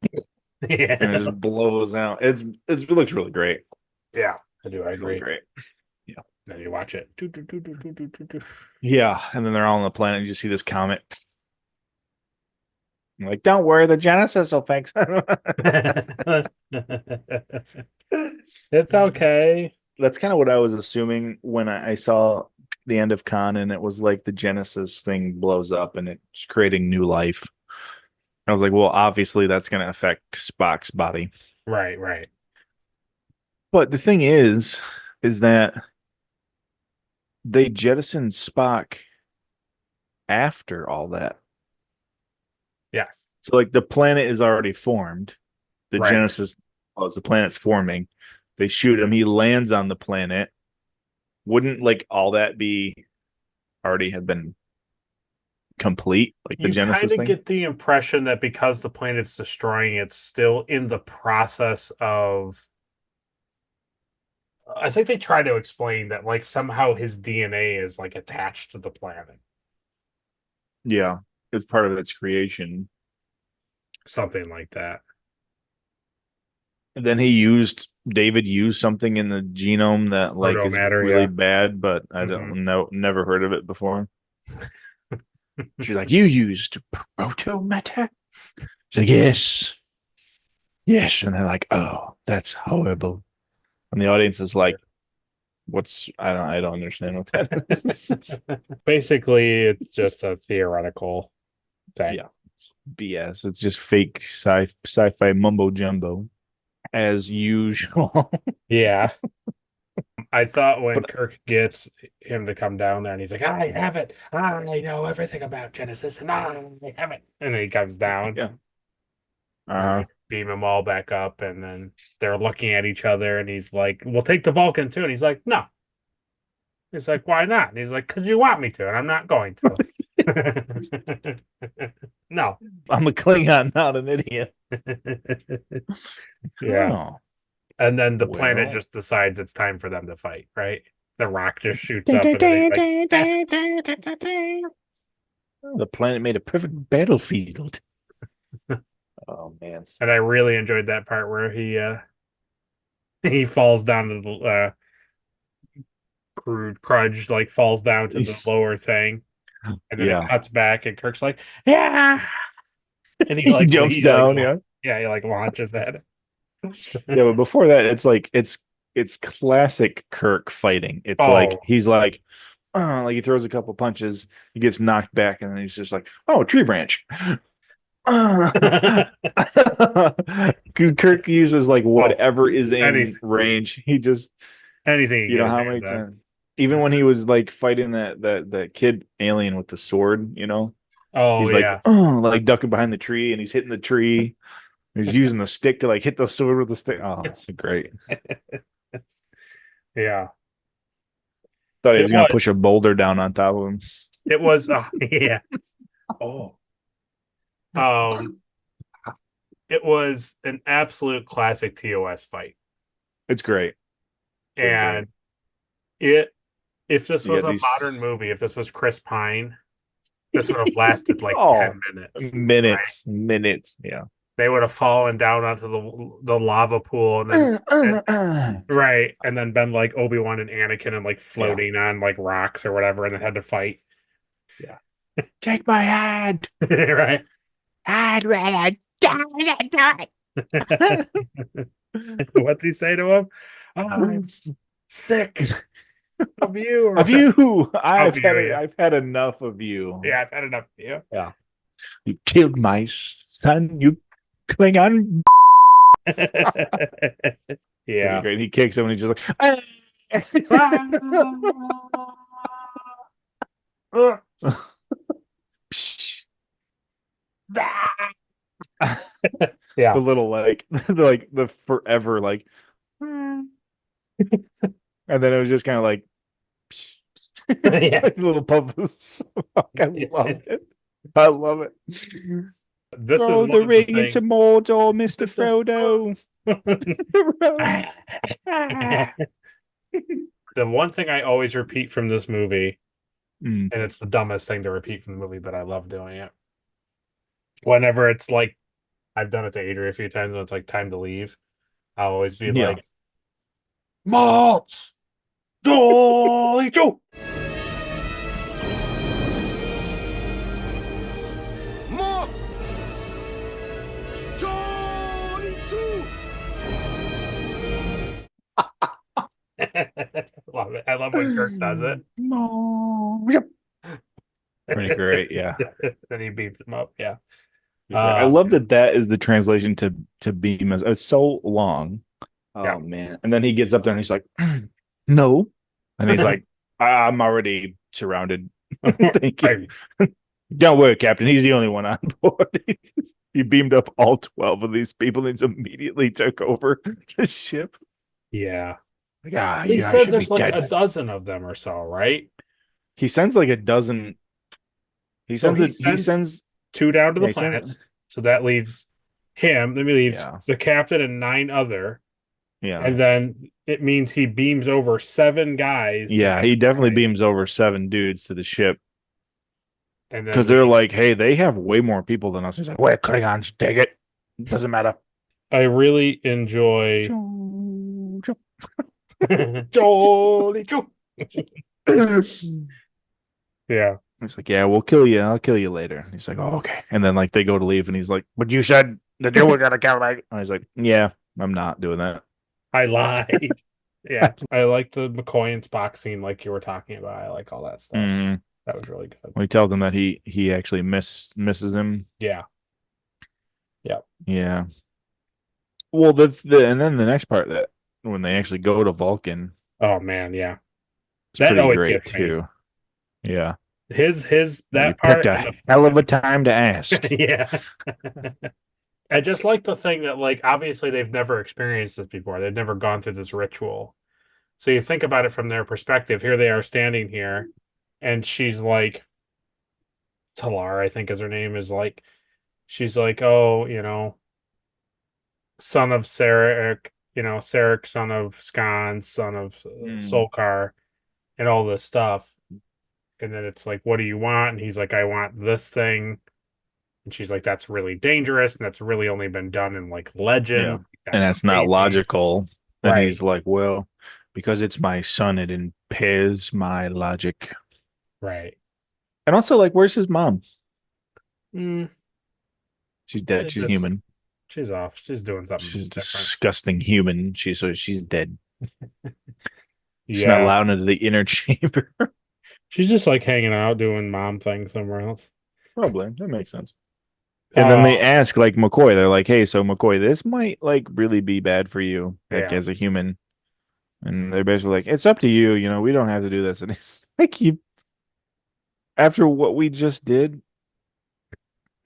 and it Yeah. just blows out. It looks really great. Yeah. I do. I It's really agree. great. Yeah. Then you watch it. Do, do, do, do, do, do, do, do. Yeah, and then they're all on the planet. You just see this comet. I'm like, don't worry, the Genesis will fix it. It's okay. That's kind of what I was assuming when I saw the end of Khan, and it was like the Genesis thing blows up and it's creating new life. I was like, well, obviously that's going to affect Spock's body. Right, right. But the thing is that they jettisoned Spock after all that. Yes. So like the planet is already formed. The Right. Genesis, oh, the planet's forming. They shoot him. He lands on the planet. Wouldn't like all that be already have been complete, like the You kind Genesis of thing? get the impression that because the planet's destroying, it's still in the process of. I think they try to explain that, like, somehow his DNA is like attached to the planet, Yeah, it's part of its creation. something like that. And then David used something in the genome that like Proto is matter, really yeah. bad, but I Hmm. don't know, never heard of it before. She's like, you used proto matter? She's like, yes, yes. And they're like, oh, that's horrible. And the audience is like, what's I don't understand what that is. Basically, it's just a theoretical thing. Yeah, it's BS. It's just fake sci-fi mumbo jumbo as usual. Yeah. I thought when But Kirk gets him to come down there and he's like, I have it. I know everything about Genesis and I have it. And then he comes down yeah. and Uh they beam them all back up. And then they're looking at each other and he's like, we'll take the Vulcan too. And he's like, no. He's like, why not? And he's like, because you want me to, and I'm not going to. No. I'm a Klingon, not an idiot. Yeah. Oh, And then the planet well. just decides it's time for them to fight, right? The rock just shoots up and then he's like, eh. The planet made a perfect battlefield. Oh man. And I really enjoyed that part where he falls down to the crude crudge, like falls down to the lower thing, and then it Yeah. cuts back, and Kirk's like, "Yeah," and He jumps down, yeah. yeah, he like launches at it. Yeah, but before that, it's like it's classic Kirk fighting. It's like Oh, he's like he throws a couple punches, he gets knocked back, and then he's just like, oh, tree branch. Because Kirk uses like oh, whatever is any in range. He just, anything he you know get his how many hands on. times, even when he was like fighting that kid alien with the sword, you know, Oh he's like, yeah, oh, like ducking behind the tree, and he's hitting the tree. He's using the stick to like hit the sword with the stick. Oh, it's great. yeah. Thought he It was gonna push a was. boulder down on top of him. It was. Yeah. Oh. Um. It was an absolute classic TOS fight, It's great. It's really great. and it. If this You was got a these. modern movie, if this was Chris Pine, this would have lasted like Oh, 10 minutes. minutes. Yeah. They would have fallen down onto the lava pool and then right, and then been like Obi-Wan and Anakin and like floating on like rocks or whatever, and then had to fight. Yeah. Take my hand. Right. I'd rather die. What's he say to him? I'm sick of you. Of you. Yeah. I've had enough of you. Yeah, I've had enough of you. Yeah. You killed my son, you Klingon. Yeah. Great. He kicks him and he's just like Yeah. the little like the forever like and then it was just kind of like Yeah. like little puff of smoke. I love it. I love it. This Throw is the one ring into Mordor, Mr. Frodo. The one thing I always repeat from this movie, Mm. and it's the dumbest thing to repeat from the movie, but I love doing it. Whenever it's like, I've done it to Adria a few times when it's like time to leave, I'll always be Yeah. like, Mots! Dolly Joe! Moth! Johnny 2! Love it. I love when Kirk does it. Pretty great, yeah. Then he beats him up. Yeah. I love that is the translation to beam. It's so long. Oh Yeah. man! And then he gets up there and he's like, "No," and he's like, "I'm already surrounded. Thank you. Don't worry, Captain. He's the only one on board." He beamed up all 12 of these people and immediately took over the ship. Yeah. Like, He says there's like a dozen of them or so, right? He sends like a dozen. He sends it. He sends sends 2 down to the he sends- planets. So that leaves him. That leaves Yeah. the captain and 9 other. Yeah. And then it means he beams over 7 guys. Yeah, he definitely beams over 7 dudes to the ship. And then Because they're like, hey, they have way more people than us. He's like, we're Klingons, take it. Doesn't matter. I really enjoy Jolly Joe. Yeah. He's like, yeah, we'll kill you. I'll kill you later. And he's like, oh, okay. And then like they go to leave and he's like, but you said that you were gonna kill me. And he's like, yeah, I'm not doing that. I lied. Yeah. I like the McCoy and Spock scene like you were talking about. I like all that stuff. Mm. That was really good. We tell them that he actually misses him. Yeah. Yeah. Well, and then the next part that when they actually go to Vulcan, Oh man, yeah. it's That pretty always great gets me. too. Yeah. His You that part picked a hell of a time to ask. yeah. I just like the thing that like obviously they've never experienced this before. They've never gone through this ritual. So you think about it from their perspective. Here they are standing here, and she's like Talar, I think is her name, is like she's like, oh, son of Sarek, Sarek, son of Skan, son of Solkar, and all this stuff. And then it's like, what do you want? And he's like, I want this thing. And she's like, that's really dangerous. And that's really only been done in like legend. Yeah. And that's not logical. And Right. he's like, well, because it's my son, it impairs my logic. Right. And also, like, where's his mom? Mm, She's dead. She's human. She's off. She's doing something She's different. disgusting human. She's dead. She's Yeah. not allowed into the inner chamber. She's just like hanging out doing mom things somewhere else. Probably. That makes sense. And then they ask like McCoy, they're like, hey, so McCoy, this might like really be bad for you, like Yeah. as a human. And they're basically like, it's up to you, we don't have to do this. And it's like after what we just did,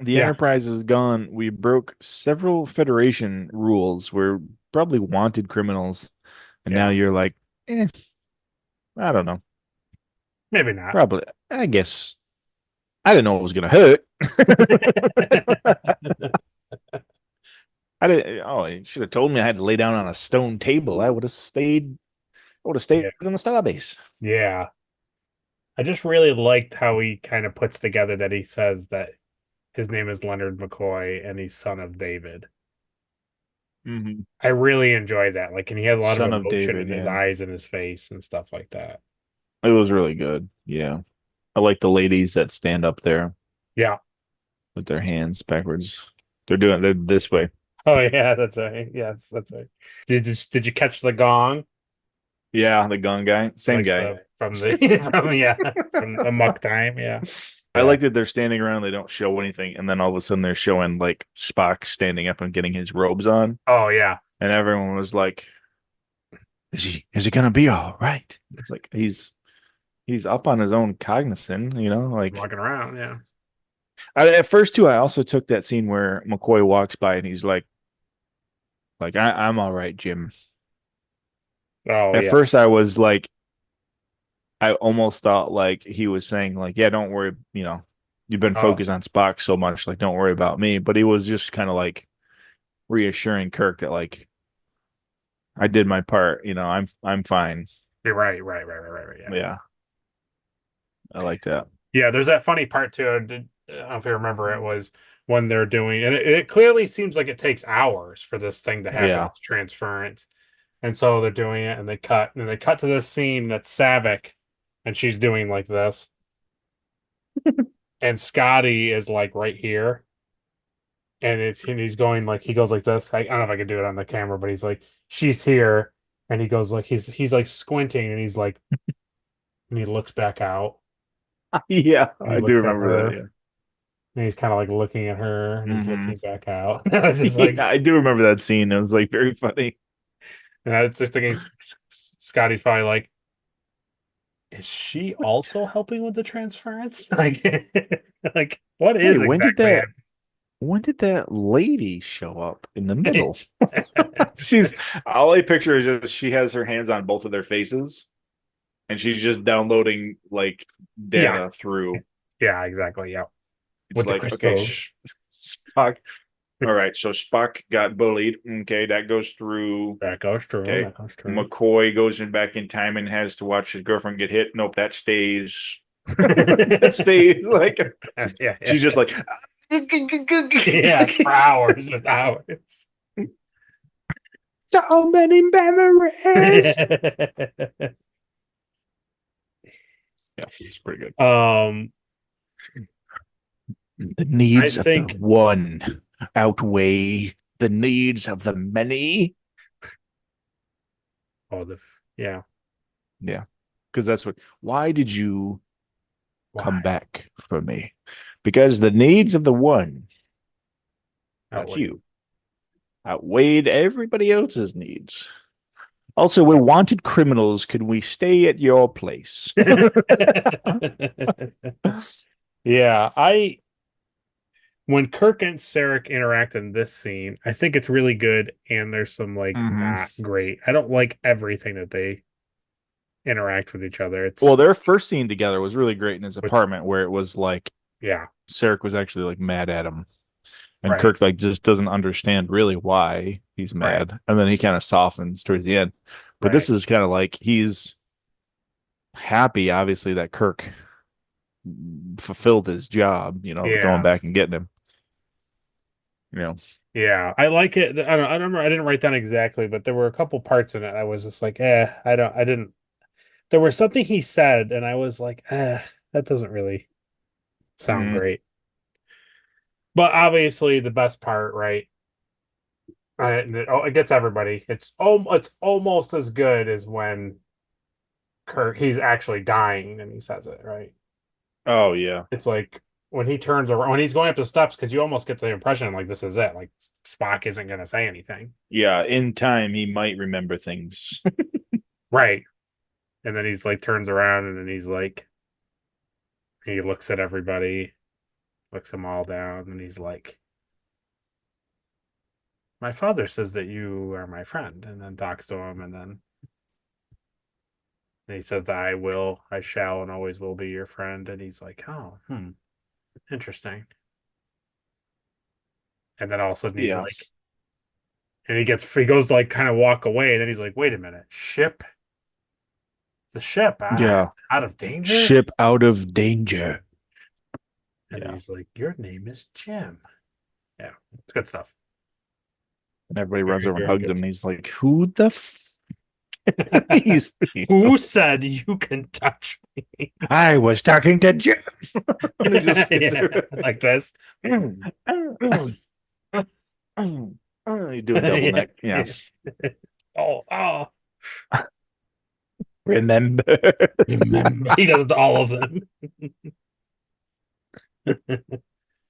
the Yeah. Enterprise is gone. We broke several Federation rules. We're probably wanted criminals. And now you're like, I don't know. Maybe not. Probably. I guess. I didn't know it was going to hurt. You should have told me I had to lay down on a stone table. I would have stayed on the starbase. Yeah. I just really liked how he kind of puts together that he says that his name is Leonard McCoy and he's son of David. Hmm. I really enjoy that. Like, and he had a lot of Son of emotion David, in his yeah. eyes and his face and stuff like that. It was really good. Yeah. I like the ladies that stand up there Yeah. with their hands backwards. They're this way. Oh yeah, that's right. Yes, that's right. Did you catch the gong? Yeah, the gun guy. Same Like guy. the from the from yeah from the muck time. Yeah. I Yeah. like that they're standing around, they don't show anything, and then all of a sudden they're showing like Spock standing up and getting his robes on, Oh yeah. and everyone was like, is he gonna be all right? It's like he's up on his own cognizant, like Walking around. Yeah. at first too, I also took that scene where McCoy walks by and he's like I'm all right, Jim. Oh At yeah. first I was like I almost thought like he was saying like, yeah, don't worry, you've been Oh, focused on Spock so much, like don't worry about me. But he was just kind of like reassuring Kirk that like I did my part, I'm fine. you're right. Right. Right. Right. Right. Right. Yeah. Yeah, I like that. Yeah. There's that funny part too. I don't know if you remember. It was when they're doing, and it clearly seems like it takes hours for this thing to happen. Yeah. It's transference. And so they're doing it, and they cut to this scene that's Savick, and she's doing like this, and Scotty is like right here, and he's going like he goes like this. I don't know if I can do it on the camera, but he's like she's here, and he goes like he's like squinting, and he's like, and he looks back out, Yeah, and he I do looks at remember her, that. and he's kind of like looking at her, and Yeah. he's Hmm. looking back out. And I was just like, Yeah, I do remember that scene. It was like very funny. and I was just thinking, Scotty's probably like, is she also helping with the transference? Like, like what Hey, is exactly happening? when did that lady show up in the middle? She's all I picture is just she has her hands on both of their faces and she's just downloading like Yeah, data through. yeah, exactly. Yeah, It's with the like, okay, crystals. Spock. All right, so Spock got bullied. Okay, that goes through. That goes true. Okay, That goes true. McCoy goes in back in time and has to watch his girlfriend get hit. Nope, that stays. That Yeah, stays. Like yeah, she's just like, yeah, for hours, just hours. so many memories. Yeah, it's pretty good. um, The I needs of the think. one outweigh the needs of the many. Oh, yeah. Yeah, because that's what. Why did you come Why? back for me? Because the needs of the one, Oh that's wait. you, outweighed everybody else's needs. Also, we're wanted criminals. Can we stay at your place? Yeah, I when Kirk and Sarek interact in this scene, I think it's really good, and there's some like Hmm. not great. I don't like everything that they interact with each other. Well, It's their first scene together was really great in his which, apartment, where it was like yeah, Sarek was actually like mad at him, and right, Kirk like just doesn't understand really why he's right, mad, and then he kind of softens towards the end. But right. this is kind of like he's happy, obviously, that Kirk fulfilled his job, going Yeah, back and getting him. You know, yeah. I like it. I don't remember. I didn't write down exactly, but there were a couple parts in it. I was just like, I didn't. There was something he said, and I was like, that doesn't really sound mm, great. But obviously, the best part, right? It gets everybody. It's almost as good as when Kirk he's actually dying and he says it, right? oh yeah, It's like when he turns around when he's going up the steps because you almost get the impression like this is it. Like Spock isn't going to say anything, yeah. In time, he might remember things. right? And then he's like turns around and then he's like he looks at everybody, looks them all down, and he's like, "My father says that you are my friend," and then talks to him, and then he says, I shall, and always will be your friend." And he's like, "Oh, interesting." And then all of a sudden he's Yeah, like, and he goes to like kind of walk away, and then he's like, "Wait a minute, ship." the ship. Yeah. Out of danger? Ship out of danger. And Yeah. he's like, your name is Jim. Yeah, it's good stuff. And everybody runs Very, over and very hugs good. him, and he's like, "Who the he's Who said you can touch me? I was talking to Jim." And he just sits Yeah, there. like this. You do a double Yeah. neck. Yeah. Oh. Remember. Remember, he does all of them.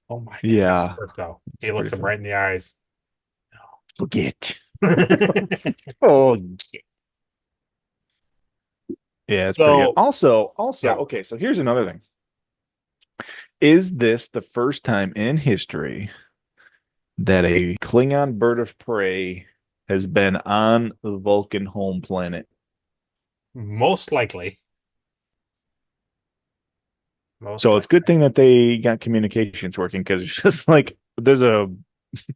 Oh my God. Yeah. Berto. It's He looks pretty him fun. right in the eyes. Forget. Oh, yeah, it's pretty good. So, Also, yeah. okay, so here's another thing. Is this the first time in history that a Klingon bird of prey has been on the Vulcan home planet? Most likely. So it's a good thing that they got communications working, because it's just like there's a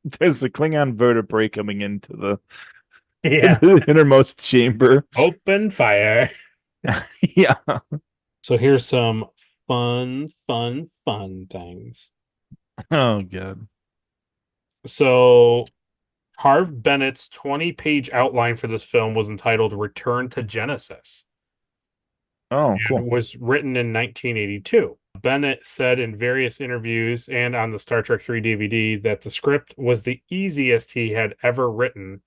Klingon bird of prey coming into the, Yeah. the innermost chamber. Open fire. Yeah. So here's some fun things. Oh god. So Harv Bennett's 20-page outline for this film was entitled Return to Genesis Oh, and cool. was written in 1982. Bennett said in various interviews and on the Star Trek 3 DVD that the script was the easiest he had ever written,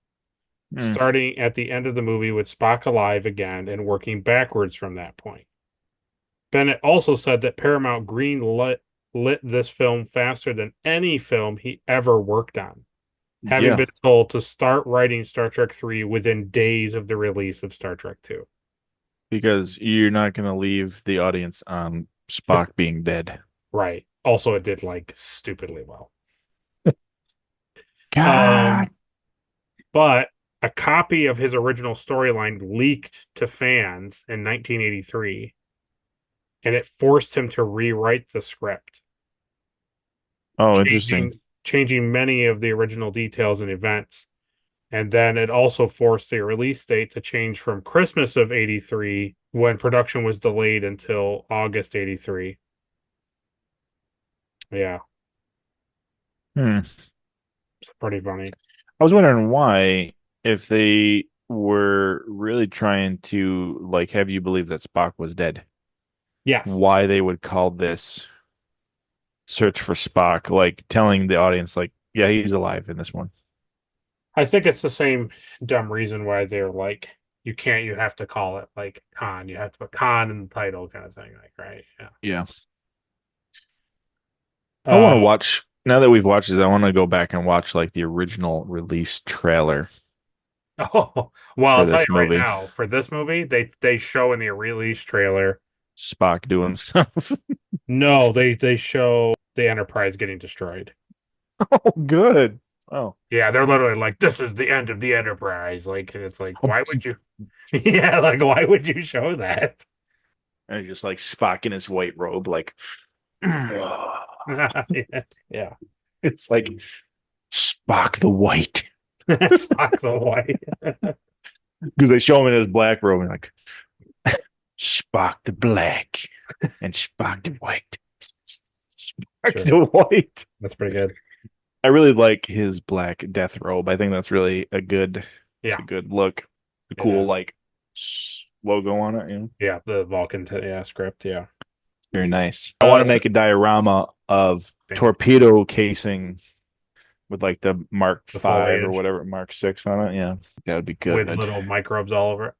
Hmm. starting at the end of the movie with Spock alive again and working backwards from that point. Bennett also said that Paramount lit this film faster than any film he ever worked on, having Yeah, been told to start writing Star Trek 3 within days of the release of Star Trek 2. because you're not going to leave the audience on Spock being dead. Right. Also, it did like stupidly well. God. But a copy of his original storyline leaked to fans in 1983, and it forced him to rewrite the script, Oh, interesting. changing many of the original details and events. And then it also forced the release date to change from Christmas of 83, when production was delayed, until August 83. Yeah, Hmm. it's pretty funny. I was wondering why, if they were really trying to like have you believe that Spock was dead, Yes. why they would call this Search for Spock, like telling the audience, like, yeah, he's alive in this one. I think it's the same dumb reason why they're like, you have to call it like Khan. You have to put Khan in the title kind of thing. Like, right. Yeah. Yeah. I want to Uh, watch, now that we've watched this, I want to go back and watch like the original release trailer oh, well, for I'll tell you this right movie. now, for this movie, they show in the release trailer. Spock doing stuff. No, they show the Enterprise getting destroyed. Oh, good. Oh. Yeah, they're literally like, this is the end of the Enterprise. Like, and it's like, why would you? Yeah, like, why would you show that? And just like Spock in his white robe, like Yes, yeah. it's like Spock the White. Spock the White. Because they show him in his black robe and like Spock the Black and Spock the White. Spock Sure. the White. That's pretty good. I really like his black death robe. I think that's really a good, it's Yeah, a good look. The it cool is. like logo on it, Yeah, the Vulcan script. Yeah. very nice. I want to So, make a diorama of damn, torpedo casing with like the Mark the 5 or foliage whatever, Mark 6 on it. Yeah, that would be with good. little microbes all over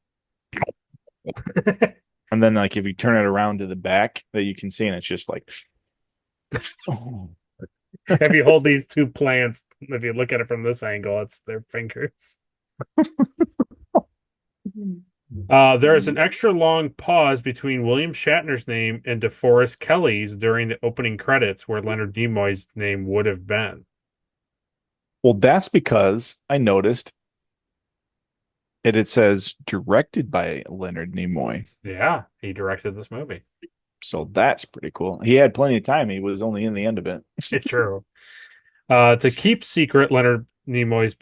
it. And then like if you turn it around to the back, that you can see, and it's just like, oh. If you hold these two plants, if you look at it from this angle, it's their fingers. There is an extra long pause between William Shatner's name and DeForest Kelly's during the opening credits, where Leonard Nimoy's name would have been. Well, that's because I noticed it says directed by Leonard Nimoy. Yeah, he directed this movie. So that's pretty cool. He had plenty of time. He was only in the end of it. It's true. To keep secret Leonard Nimoy's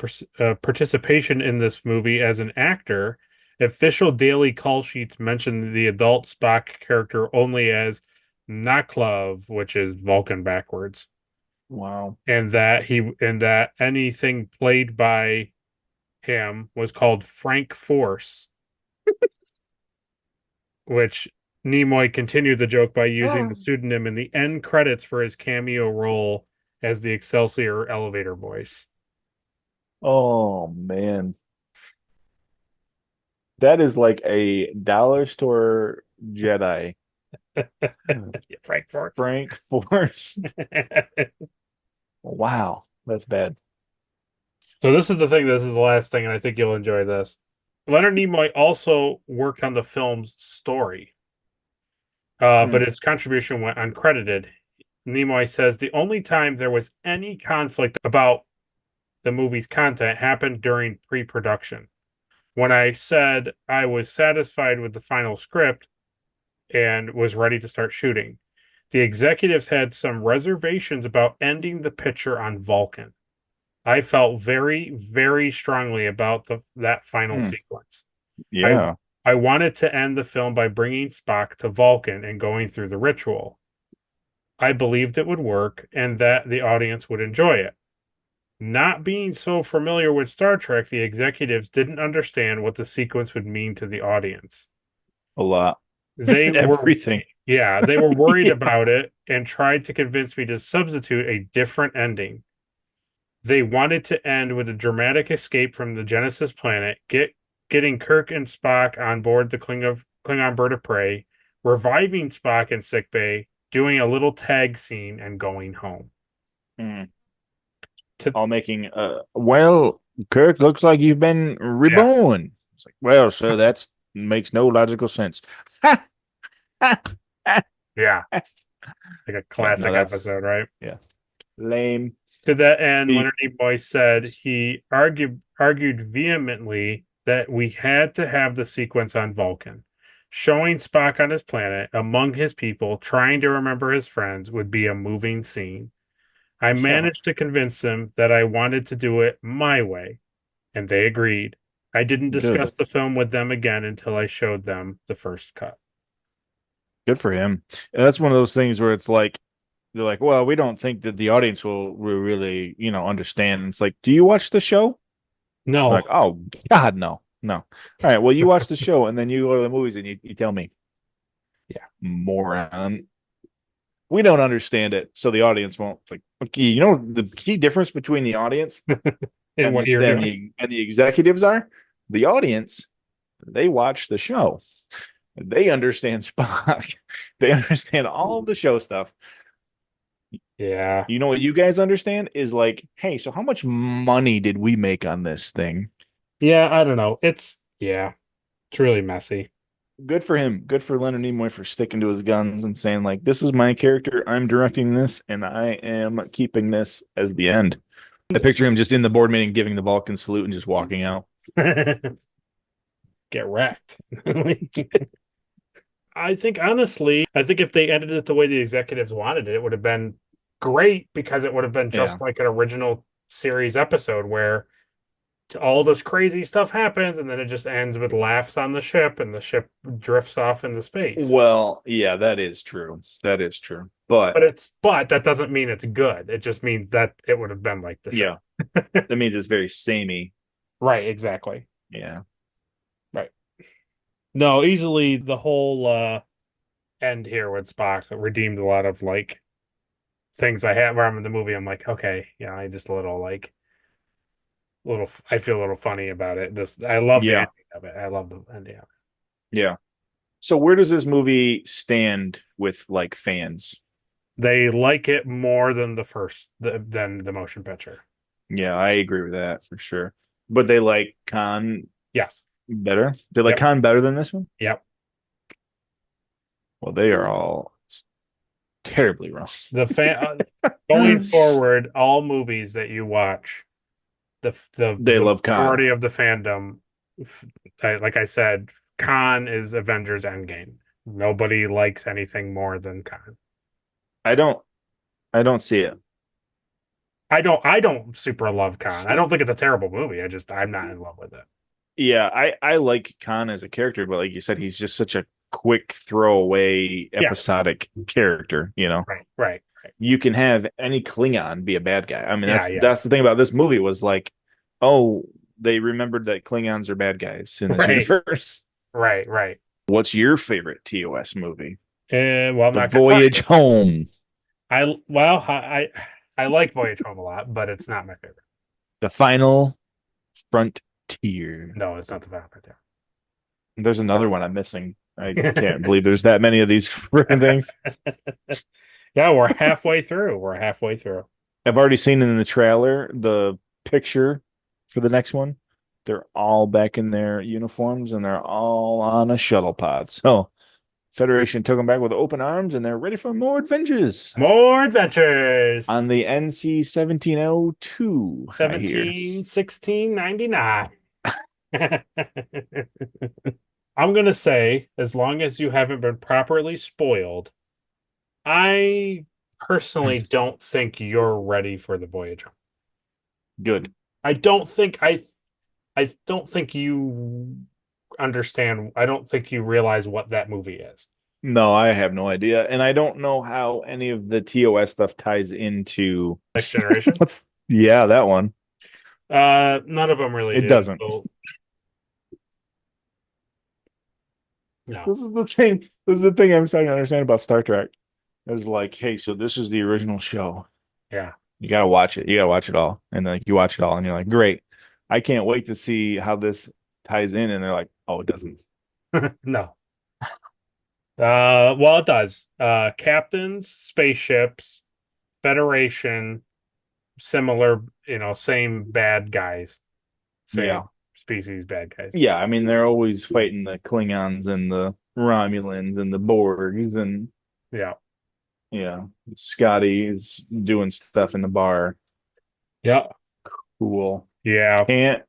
participation in this movie as an actor, Official daily call sheets mention the adult Spock character only as Naklov, which is Vulcan backwards, Wow. and that anything played by him was called Frank Force, which Nimoy continued the joke by using the pseudonym in the end credits for his cameo role as the Excelsior elevator voice. Oh man. That is like a dollar store Jedi. Frank Force. Frank Force. Wow. That's bad. So this is the thing. This is the last thing, and I think you'll enjoy this. Leonard Nimoy also worked on the film's story, but Hmm. his contribution went uncredited. Nimoy says the only time there was any conflict about the movie's content happened during pre-production. When I said I was satisfied with the final script and was ready to start shooting, the executives had some reservations about ending the picture on Vulcan. I felt very, very strongly about that final Hmm. sequence. I Yeah. I wanted to end the film by bringing Spock to Vulcan and going through the ritual. I believed it would work and that the audience would enjoy it. Not being so familiar with Star Trek, the executives didn't understand what the sequence would mean to the audience. A lot. They were, Everything. yeah, they were worried Yeah. about it and tried to convince me to substitute a different ending. They wanted to end with a dramatic escape from the Genesis planet, getting Kirk and Spock on board the Klingon bird of prey, reviving Spock in sickbay, doing a little tag scene, and going home. Hmm. To All making well, Kirk, looks like you've been yeah, reborn. It's like, well, sir, that's makes no logical sense. yeah, like a Yeah, no, classic that's episode, right? yeah. Lame. To that end, He Leonard Nimoy said he argued vehemently that we had to have the sequence on Vulcan. Showing Spock on his planet, among his people, trying to remember his friends, would be a moving scene. I yeah, managed to convince them that I wanted to do it my way, and they agreed. I didn't good. discuss the film with them again until I showed them the first cut. Good for him. And that's one of those things where it's like they're like, well, we don't think that the audience will really, understand. And it's like, do you watch the show? No. Like, oh God, no, no. All right, well, you watch the show and then you go to the movies and you tell me, Yeah. moron. We don't understand it, so the audience won't. Like, okay, the key difference between the audience And and what you're then doing. the executives are the audience. They watch the show. They understand Spock. They understand all the show stuff. Yeah. You know what you guys understand is like, hey, so how much money did we make on this thing? Yeah, I don't know. It's really messy. Good for him. Good for Leonard Nimoy for sticking to his guns and saying, like, this is my character. I'm directing this, and I am keeping this as the end. I picture him just in the board meeting giving the Vulcan salute and just walking out. Get wrecked. I think honestly, I think if they ended it the way the executives wanted it, it would have been great because it would have been Yeah. just like an original series episode where all this crazy stuff happens and then it just ends with laughs on the ship and the ship drifts off into space. Well, yeah, that is true. That is true. But But that doesn't mean it's good. It just means that it would have been like the show. yeah, that means it's very samey. Right, exactly. Yeah. Right. No, easily the whole end here with Spock redeemed a lot of like things I have where I'm in the movie. I'm like, okay, yeah, I just a little like little. I feel a little funny about it. This I love the Yeah. ending of it. I love the ending. Of it. Yeah. So where does this movie stand with like fans? They like it more than than the motion picture. Yeah, I agree with that for sure. But they like Khan Yes. better. They like Yep. Khan better than this one? Yep. Well, they are all terribly wrong. The fan going forward, all movies that you watch, They the love Khan. majority of the fandom, like I said, Khan is Avengers Endgame. Nobody likes anything more than Khan. I don't I don't see it. I don't super love Khan. I don't think it's a terrible movie. I'm not in love with it. Yeah, I like Khan as a character, but like you said, he's just such a quick throwaway Yeah. episodic character, you know. Right. You can have any Klingon be a bad guy. I mean, Yeah, that's the thing about this movie was like, oh, they remembered that Klingons are bad guys in this right, universe. right. What's your favorite TOS movie? Well, I'm The not gonna tell Voyage you. Home. I like Voyage Home a lot, but it's not my favorite. The Final Frontier. No, it's not the Final Frontier. There's another one I'm missing. I can't believe there's that many of these freaking things. Yeah, we're halfway through. I've already seen in the trailer the picture for the next one. They're all back in their uniforms and they're all on a shuttle pod. So Federation took them back with open arms and they're ready for more adventures More adventures. on the NC 1702. I hear. 171699. I'm gonna say, as long as you haven't been properly spoiled, I personally don't think you're ready for the voyage home. Good. I don't think I don't think you understand. I don't think you realize what that movie is. No, I have no idea. And I don't know how any of the TOS stuff ties into Next Generation. yeah, that one. None of them really It do. doesn't. So, no. This is the thing. This is the thing I'm starting to understand about Star Trek. Is like, hey, so this is the original show. Yeah. You gotta watch it. You gotta watch it all. And like you watch it all and you're like, great. I can't wait to see how this ties in. And they're like, oh, it doesn't. No. Well, it does. Captains, spaceships, Federation, similar, same bad guys. Same Yeah. species bad guys. Yeah, I mean they're always fighting the Klingons and the Romulans and the Borgs and Yeah. Scotty is doing stuff in the bar. Yeah. Cool. Yeah. Can't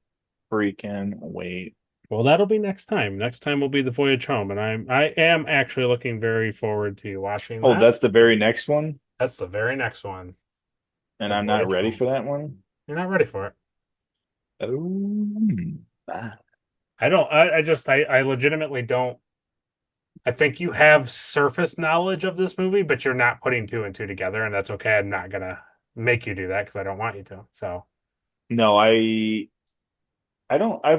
freaking wait. Well, that'll be next time. Next time will be the voyage home, and I am actually looking very forward to watching Oh, that. that's the very next one? That's the very next one. And The I'm not Voyage ready Home. for that one? You're not ready for it. Oh. I legitimately don't. I think you have surface knowledge of this movie, but you're not putting two and two together, and that's okay. I'm not gonna make you do that because I don't want you to. So No, I've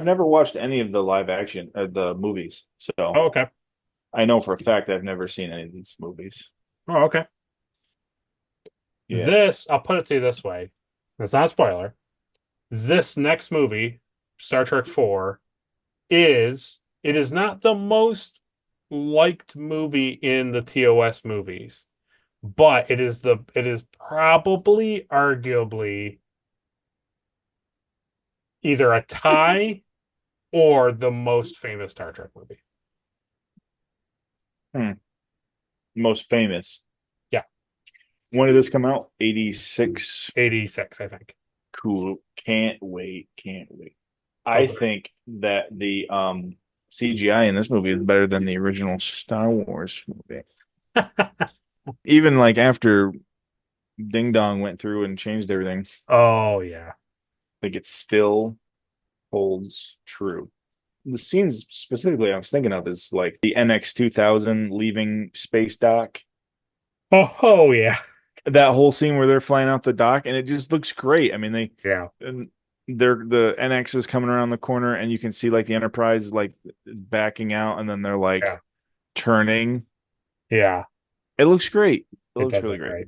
never watched any of the live action the movies. So okay. I know for a fact I've never seen any of these movies. Oh, okay. Yeah. I'll put it to you this way. It's not a spoiler. This next movie, Star Trek 4, it is not the most liked movie in the TOS movies, but it is probably arguably either a tie or the most famous Star Trek movie. Most famous. Yeah. When did this come out? 86. 86, I think. Cool. Can't wait. I think that the CGI in this movie is better than the original Star Wars movie. Even like after Ding Dong went through and changed everything, Oh, yeah. I think it still holds true. The scenes specifically I was thinking of is like the NX-2000 leaving space dock. Oh, yeah. That whole scene where they're flying out the dock, and it just looks great. I mean, Yeah. the NX is coming around the corner, and you can see like the Enterprise like backing out, and then they're like turning. Yeah. It looks great. It It looks does really look great.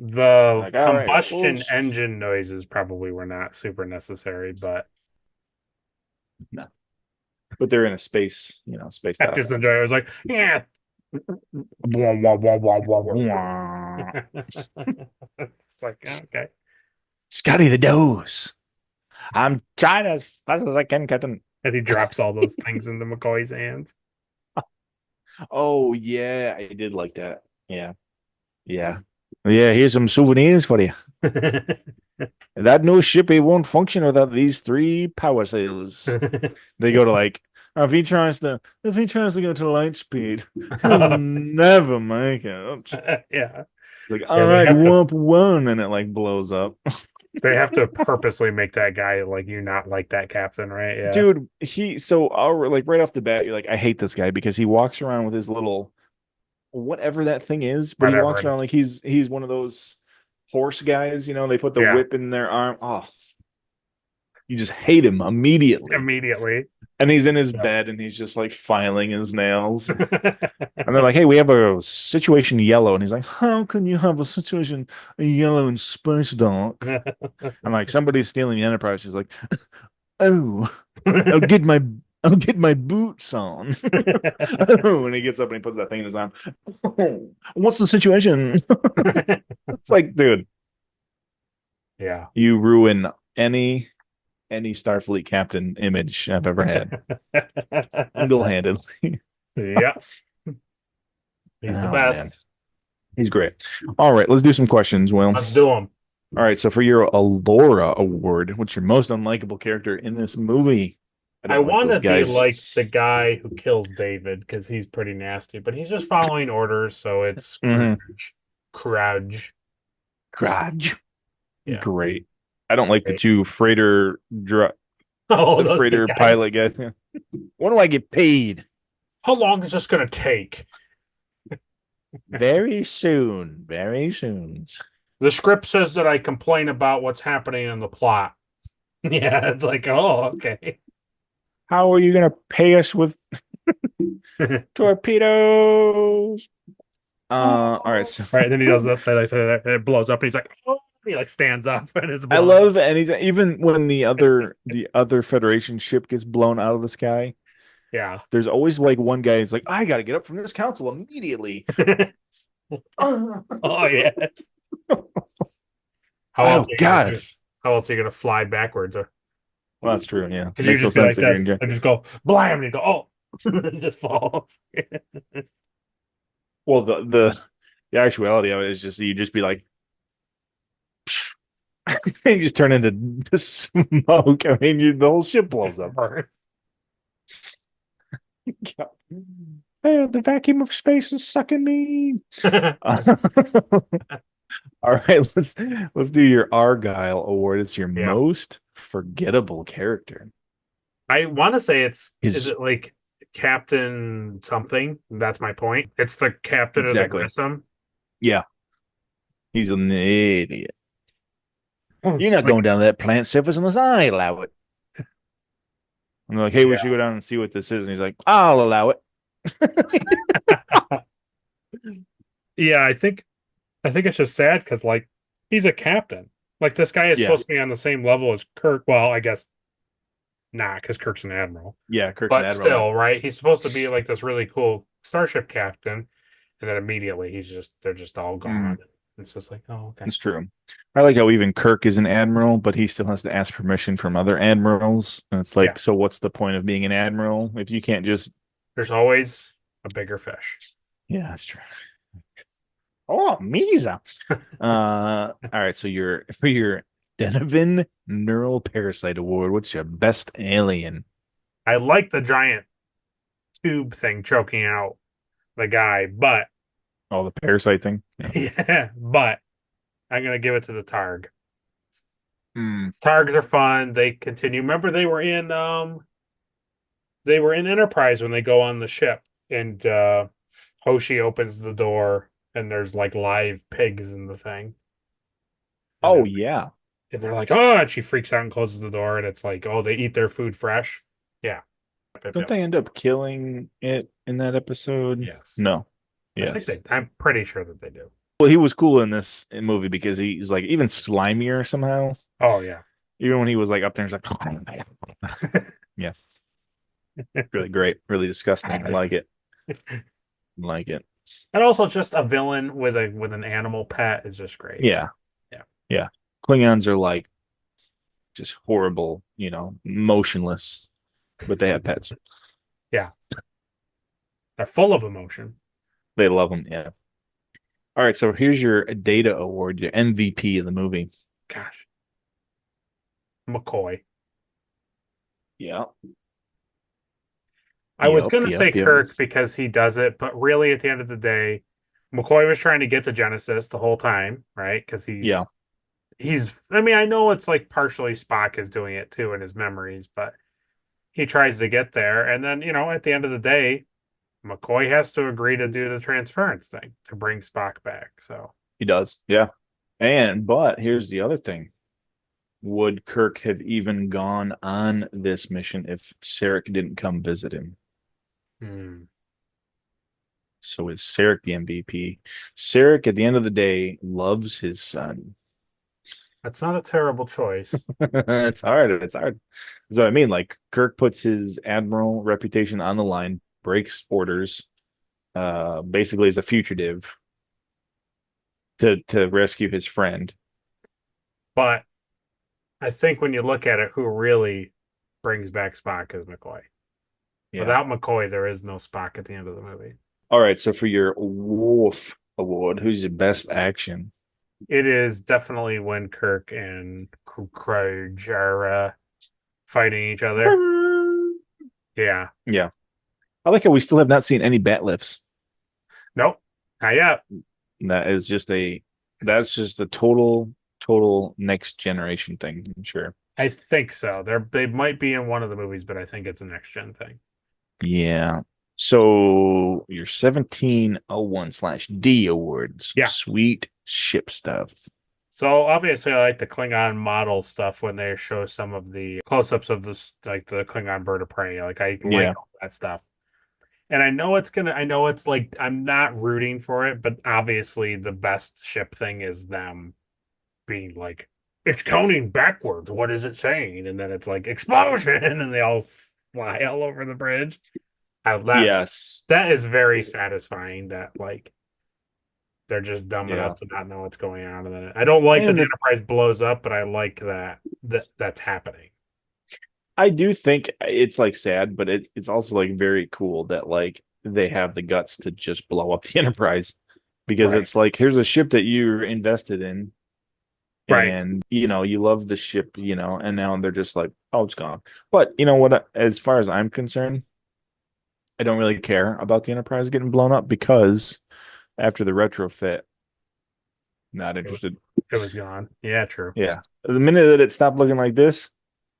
The Like, all right, combustion folks. engine noises probably were not super necessary, but No, but they're in a space, space I dock. just enjoy it. I was like, yeah. It's like, okay. Scotty the Dose. I'm trying as fast as I can, Captain. And he drops all those things into McCoy's hands. Oh yeah, I did like that. Yeah. Here's some souvenirs for you. That new ship it won't function without these 3 power cells. They go to like if he tries to go to light speed, he'll never make it. Yeah. Like, all right, warp 1, and it like blows up. They have to purposely make that guy like you not like that captain, right? Yeah. Dude, like right off the bat, you're like, I hate this guy because he walks around with his little whatever that thing is, but he Whatever. walks around like he's one of those horse guys, they put the Yeah. whip in their arm. Oh, you just hate him immediately. Immediately. And he's in his Yeah. bed and he's just like filing his nails. And they're like, hey, we have a situation yellow. And he's like, how can you have a situation yellow in space, Doc? I'm like, somebody's stealing the Enterprise. He's like, oh, I'll get my I'll get my boots on. Oh, and he gets up and he puts that thing in his arm. Oh, what's the situation? It's like, dude, Yeah. you ruin any Starfleet captain image I've ever had. Single-handedly. Yeah. He's the Oh man. best. He's great. All right, let's do some questions, Will. Let's do them. All right, so for your Alora award, what's your most unlikable character in this movie? I don't like want those to be guys. like the guy who kills David because he's pretty nasty, but he's just following orders, so it's Mhm. Crudge. Grudge. Yeah. Great. I don't like the Great. two freighter Oh, the those two freighter guys. pilot guys. When do I get paid? How long is this going to take? Very soon. Very soon. The script says that I complain about what's happening in the plot. Yeah, it's like, oh, okay. How are you gonna pay us with torpedoes? All right. So Right, then he does this, and it blows up, and he's like, oh, he like stands up, and it's I blown love anything, even when the other Federation ship gets blown out of the sky. Yeah. There's always like one guy who's like, I got to get up from this council immediately. Oh yeah. How Oh else are you gonna God. do? How else are you gonna fly backwards? Or Well, that's true. Yeah, because you makes no just be like sense if you're this in. and just go blam and you go, oh, and just fall off. Well, the actuality of it is just you just be like, you just turn into smoke. I mean, the whole ship blows up. Hey, the vacuum of space is sucking me. All right, let's do your Argyle award. It's your Yeah. most forgettable character. I want to say is Is it like Captain something? That's my point. It's the captain of the exactly. Grissom. Yeah, he's an idiot. You're not Like, going down to that plant surface unless I allow it. I'm like, hey, we yeah. should go down and see what this is. And he's like, I'll allow it. Yeah, I think it's just sad because like he's a captain. Like this guy is Yeah, supposed to be on the same level as Kirk. Well, I guess not because Kirk's an admiral. yeah, Kirk's an But admiral. still, right? He's supposed to be like this really cool starship captain, and then immediately they're just all gone. It's just like, oh, okay. It's true. I like how even Kirk is an admiral, but he still has to ask permission from other admirals. And it's like, Yeah. so what's the point of being an admiral if you can't just? There's always a bigger fish. Yeah, that's true. Oh, Misa. All right. So for your Denovan Neural Parasite Award, what's your best alien? I like the giant tube thing choking out the guy, but Oh, the parasite thing. Yeah. yeah, but I'm gonna give it to the Targ. Mm. Targs are fun. They continue. Remember they were in Enterprise when they go on the ship and Hoshi opens the door and there's like live pigs in the thing. And Oh they're, yeah. and they're like, oh, and she freaks out and closes the door and it's like, oh, they eat their food fresh. Yeah. Yep, Don't yep. they end up killing it in that episode? Yes. No. I Yes. think I'm pretty sure that they do. Well, he was cool in this movie because he's like even slimier somehow. Oh yeah. Even when he was like up there, he's like, yeah, really great, really disgusting. I like it. Like it. And also just a villain with an animal pet is just great. Yeah. Yeah. Yeah. Klingons are like just horrible, motionless, but they have pets. Yeah. They're full of emotion. They love them. Yeah. All right. So here's your Data Award, your MVP of the movie. Gosh. McCoy. Yeah. I was Yep, going to say yep. Kirk because he does it, but really at the end of the day, McCoy was trying to get to Genesis the whole time, right? Because he's Yeah. I mean, I know it's like partially Spock is doing it too in his memories, but he tries to get there. And then, at the end of the day, McCoy has to agree to do the transference thing to bring Spock back. So, He does. Yeah. But here's the other thing. Would Kirk have even gone on this mission if Sarek didn't come visit him? hmm. So is Sarek the MVP? Sarek, at the end of the day, loves his son. That's not a terrible choice. It's hard. It's hard. That's what I mean. Like Kirk puts his admiral reputation on the line, breaks orders, basically as a fugitive to rescue his friend. But I think when you look at it, who really brings back Spock is McCoy. Yeah. Without McCoy, there is no Spock at the end of the movie. All right. So for your Wolf Award, who's your best action? It is definitely when Kirk and Crouch are fighting each other. Yeah. Yeah. I like how we still have not seen any bat lifts. Nope. Not yet. That's just a total next generation thing, I'm sure. I think so. They might be in one of the movies, but I think it's a next gen thing. Yeah. So your 1701/D awards. Yeah. Sweet ship stuff. So obviously, I like the Klingon model stuff when they show some of the close-ups of this, like the Klingon bird of prey. Like I like all that stuff. And I know it's like I'm not rooting for it, but obviously the best ship thing is them being like, it's counting backwards. What is it saying? And then it's like explosion, and they all fly all over the bridge. Yes. That is very satisfying. That like they're just dumb Yeah. enough to not know what's going on, and then I don't like that And the the Enterprise blows up, but I like that's happening. I do think it's like sad, but it's also like very cool that like they have the guts to just blow up the Enterprise because Right. it's like here's a ship that you're invested in Right. and you love the ship, and now they're just like, oh, it's gone. But you know what? As far as I'm concerned, I don't really care about the Enterprise getting blown up because after the retrofit, not interested. It was gone. Yeah, true. Yeah. The minute that it stopped looking like this,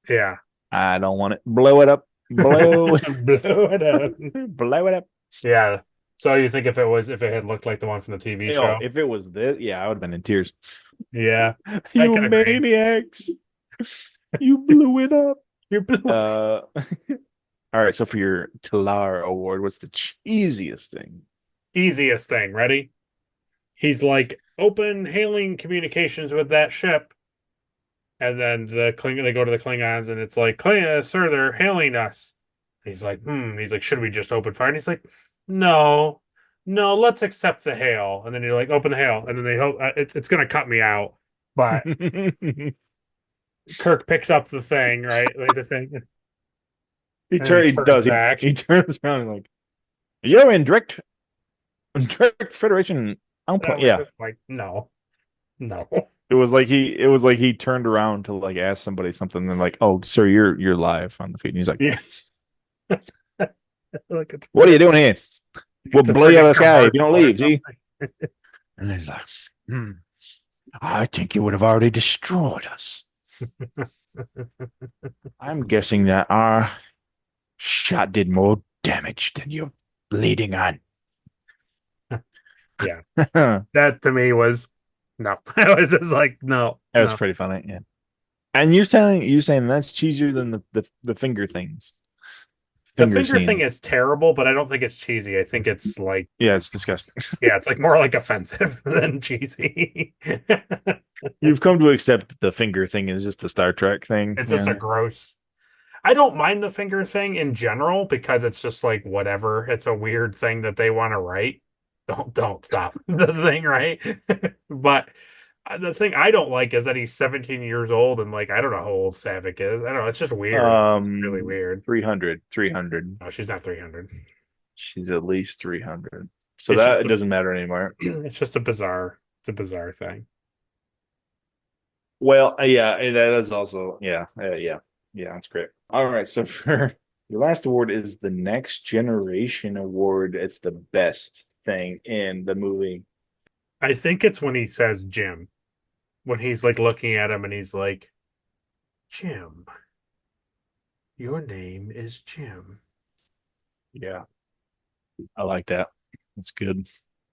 Yeah. I don't want it. Blow it up. Blow, Blow it up. blow it up. Yeah. So you think if it had looked like the one from the TV Oh, show? if it was this, yeah, I would have been in tears. Yeah. I You can agree. maniacs. You blew it up. You blew All right, so for your Talar award, what's the cheesiest thing? Easiest thing. Ready? He's like open hailing communications with that ship, and then they go to the Klingons, and it's like, "Sir, they're hailing us." He's like, He's like, "Should we just open fire?" And he's like, "No, no, let's accept the hail." And then you're like, "Open the hail," and then they hope it's gonna cut me out, but Kirk picks up the thing, right? Like the thing. He And he he turns does. back. He turns around and like, you're in direct Federation outpoint. That was Yeah. just like, no, no. It was like he turned around to like ask somebody something and like, oh, sir, you're live on the feed. And he's like, Yeah. Like what are you doing here? We'll it's a blow you out of the sky if freaking you don't commercial or leave, see? something. And he's like, I think you would have already destroyed us. I'm guessing that our shot did more damage than your bleeding on. Yeah. That That to me was no. I was just like, no, was no. pretty funny, yeah. And you're saying that's cheesier than the finger things. The Finger finger scene. thing is terrible, but I don't think it's cheesy. I think it's like, Yeah, it's disgusting. yeah, it's like more like offensive than cheesy. You've come to accept that the finger thing is just a Star Trek thing. It's just a gross. I don't mind the finger thing in general because it's just like whatever. It's a weird thing that they want to write. Don't stop the thing, right? But the thing I don't like is that he's 17 years old and like I don't know how old Savick is. I don't know. It's just weird. It's really weird. 300. No, she's not 300. She's at least 300. So It's just it doesn't matter anymore. it's just a bizarre. It's a bizarre thing. Well, yeah, that is also, yeah, that's great. All right, so for your last award is the Next Generation Award. It's the best thing in the movie. I think it's when he says Jim. when he's like looking at him and he's like, Jim, your name is Jim. Yeah, I like that. That's good. It's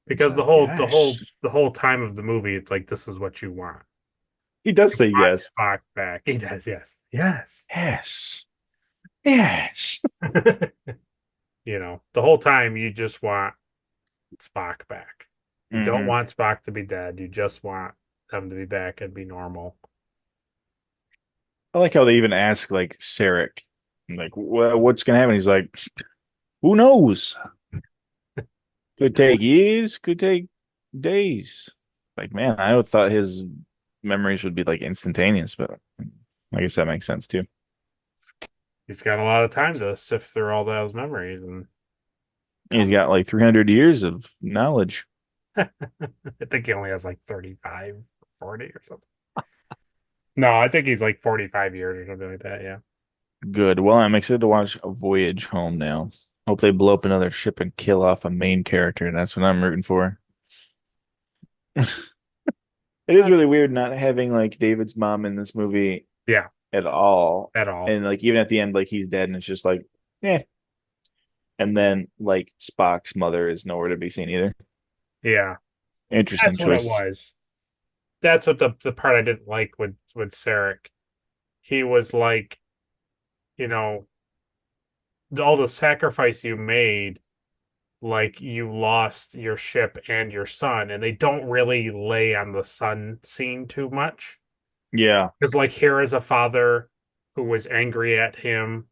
Because like, yes. the whole time of the movie, it's like this is what you want. He does say Want yes. Spock back. He does, yes. Yes. Yes. Yes. You know, the whole time you just want Spock back. You don't Hmm. want Spock to be dead. You just want them to be back and be normal. I like how they even ask like Sarek, like, well, what's gonna happen? He's like, who knows? Could take years, could take days. Like, man, I would thought his memories would be like instantaneous, but I guess that makes sense too. He's got a lot of time to sift through all those memories and He's come. got like 300 years of knowledge. I think he only has like 35, 40 or something. No, I think he's like 45 years or something like that. Yeah. Good. Well, I'm excited to watch A Voyage Home now. Hope they blow up another ship and kill off a main character. That's what I'm rooting for. It is really weird not having like David's mom in this movie Yeah, at all. at all. And like even at the end, like he's dead and it's just like, eh. And then like Spock's mother is nowhere to be seen either. Yeah. Interesting That's what it choices. was. That's what the part I didn't like with Sarek. He was like, you know, all the sacrifice you made, like you lost your ship and your son, and they don't really lay on the son scene too much. Yeah. Because like here is a father who was angry at him.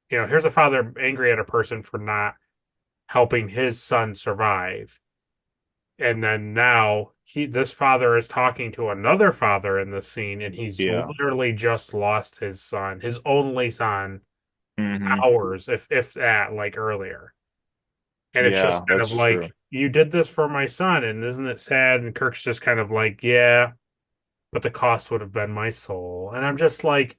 You know, here's a father angry at a person for not helping his son survive. And then now this father is talking to another father in the scene, and he's Yeah. literally just lost his son, his only son, Hmm. hours, if that, like earlier. And it's just Yeah, kind that's of true. like, you did this for my son, and isn't it sad? And Kirk's just kind of like, yeah, but the cost would have been my soul. And I'm just like,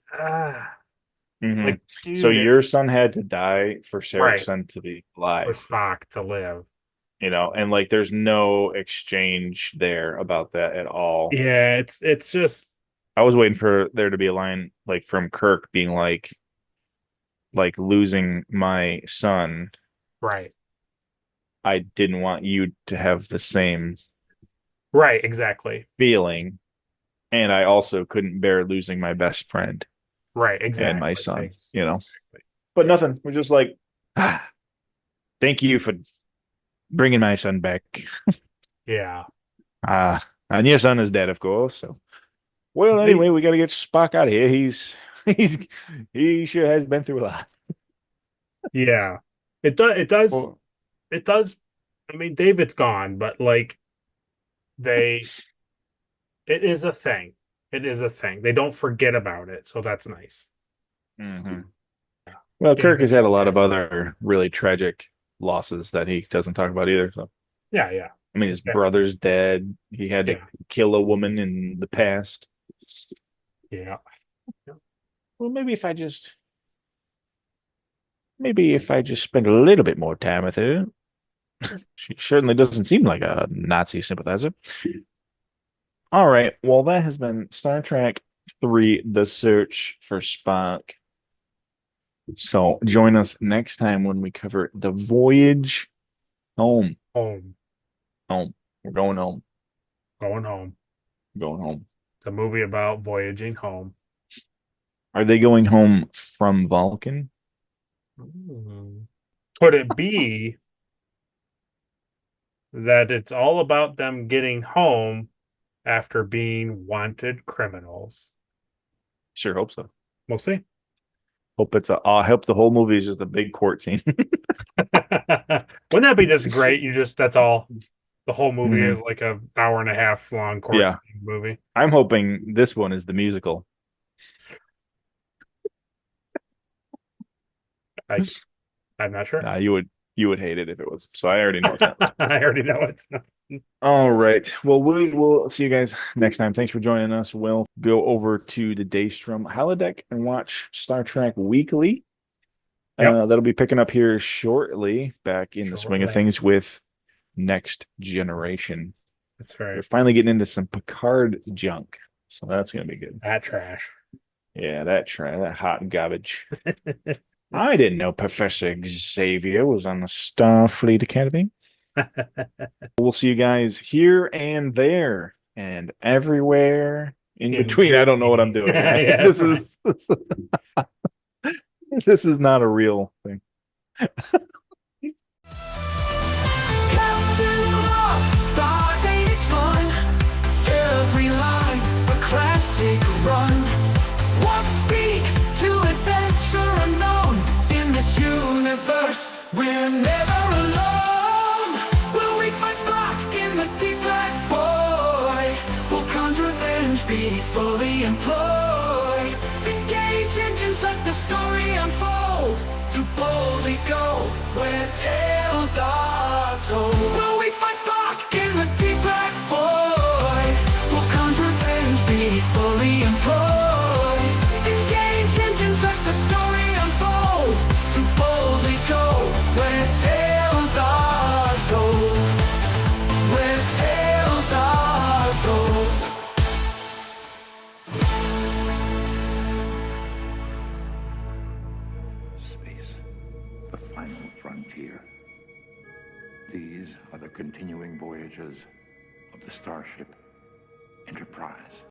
Hmm. like, So dude, your son had to die for Sarek's right, son to be for alive, Spock to live. and like there's no exchange there about that at all. Yeah, it's just I was waiting for there to be a line like from Kirk being like losing my son. right. I didn't want you to have the same Right, exactly. feeling, and I also couldn't bear losing my best friend Right, and my exactly. son, Exactly. But nothing. We're just like, ah, thank you for bringing my son back. Yeah. And your son is dead, of course. So, well, They anyway, we got to get Spock out of here. He's he sure has been through a lot. yeah. It does Well, it does I mean David's gone, but like they it is a thing. It is a thing. They don't forget about it, so that's nice. mhm. Well, Kirk David has had a is lot there. of other really tragic losses that he doesn't talk about either. So, Yeah, yeah. I mean, his Exactly. brother's dead. He had to Yeah. kill a woman in the past. Yeah. Well, maybe if I just spend a little bit more time with her. She certainly doesn't seem like a Nazi sympathizer. All right. Well, that has been Star Trek 3: The Search for Spock. So join us next time when we cover The Voyage Home. Home. Home. We're going home. Going home. Going home. It's a movie about voyaging home. Are they going home from Vulcan? Could it be that it's all about them getting home after being wanted criminals? Sure hope so. We'll see. Hope it's a. I hope the whole movie is just a big court scene. Wouldn't that be just great? You just that's all. The whole movie Hmm. is like an hour and a half long court Yeah, scene movie. I'm hoping this one is the musical. I I'm not sure. Nah, you would hate it if it was. So I already know it's not. I already know it's not. All right. Well, we will see you guys next time. Thanks for joining us. We'll go over to the Daystrom Holodeck and watch Star Trek Weekly. Yep. That'll be picking up here shortly, back in the swing of Shortly. things with Next Generation. That's We're right. finally getting into some Picard junk. So that's gonna be good. That trash. Yeah, that hot garbage. I didn't know Professor Xavier was on the Starfleet Academy. We'll see you guys here and there and everywhere in between. I don't know what I'm doing. Yeah. This is not a real thing. Captain's log, Stardate is fun. Every line a classic run. Warp speed to adventure unknown. In this universe, we're never alone. Will we find Spock in the deep black void? Will Khan's revenge be fully employed? Engage engines, let the story unfold. To boldly go where tales are told. Will we find Spock in the deep black void? Will Khan's revenge be fully employed? Engage engines, let the story unfold. To boldly go where tales are told. Where tales are told. Space, the final frontier. These are the continuing voyages of the starship Enterprise.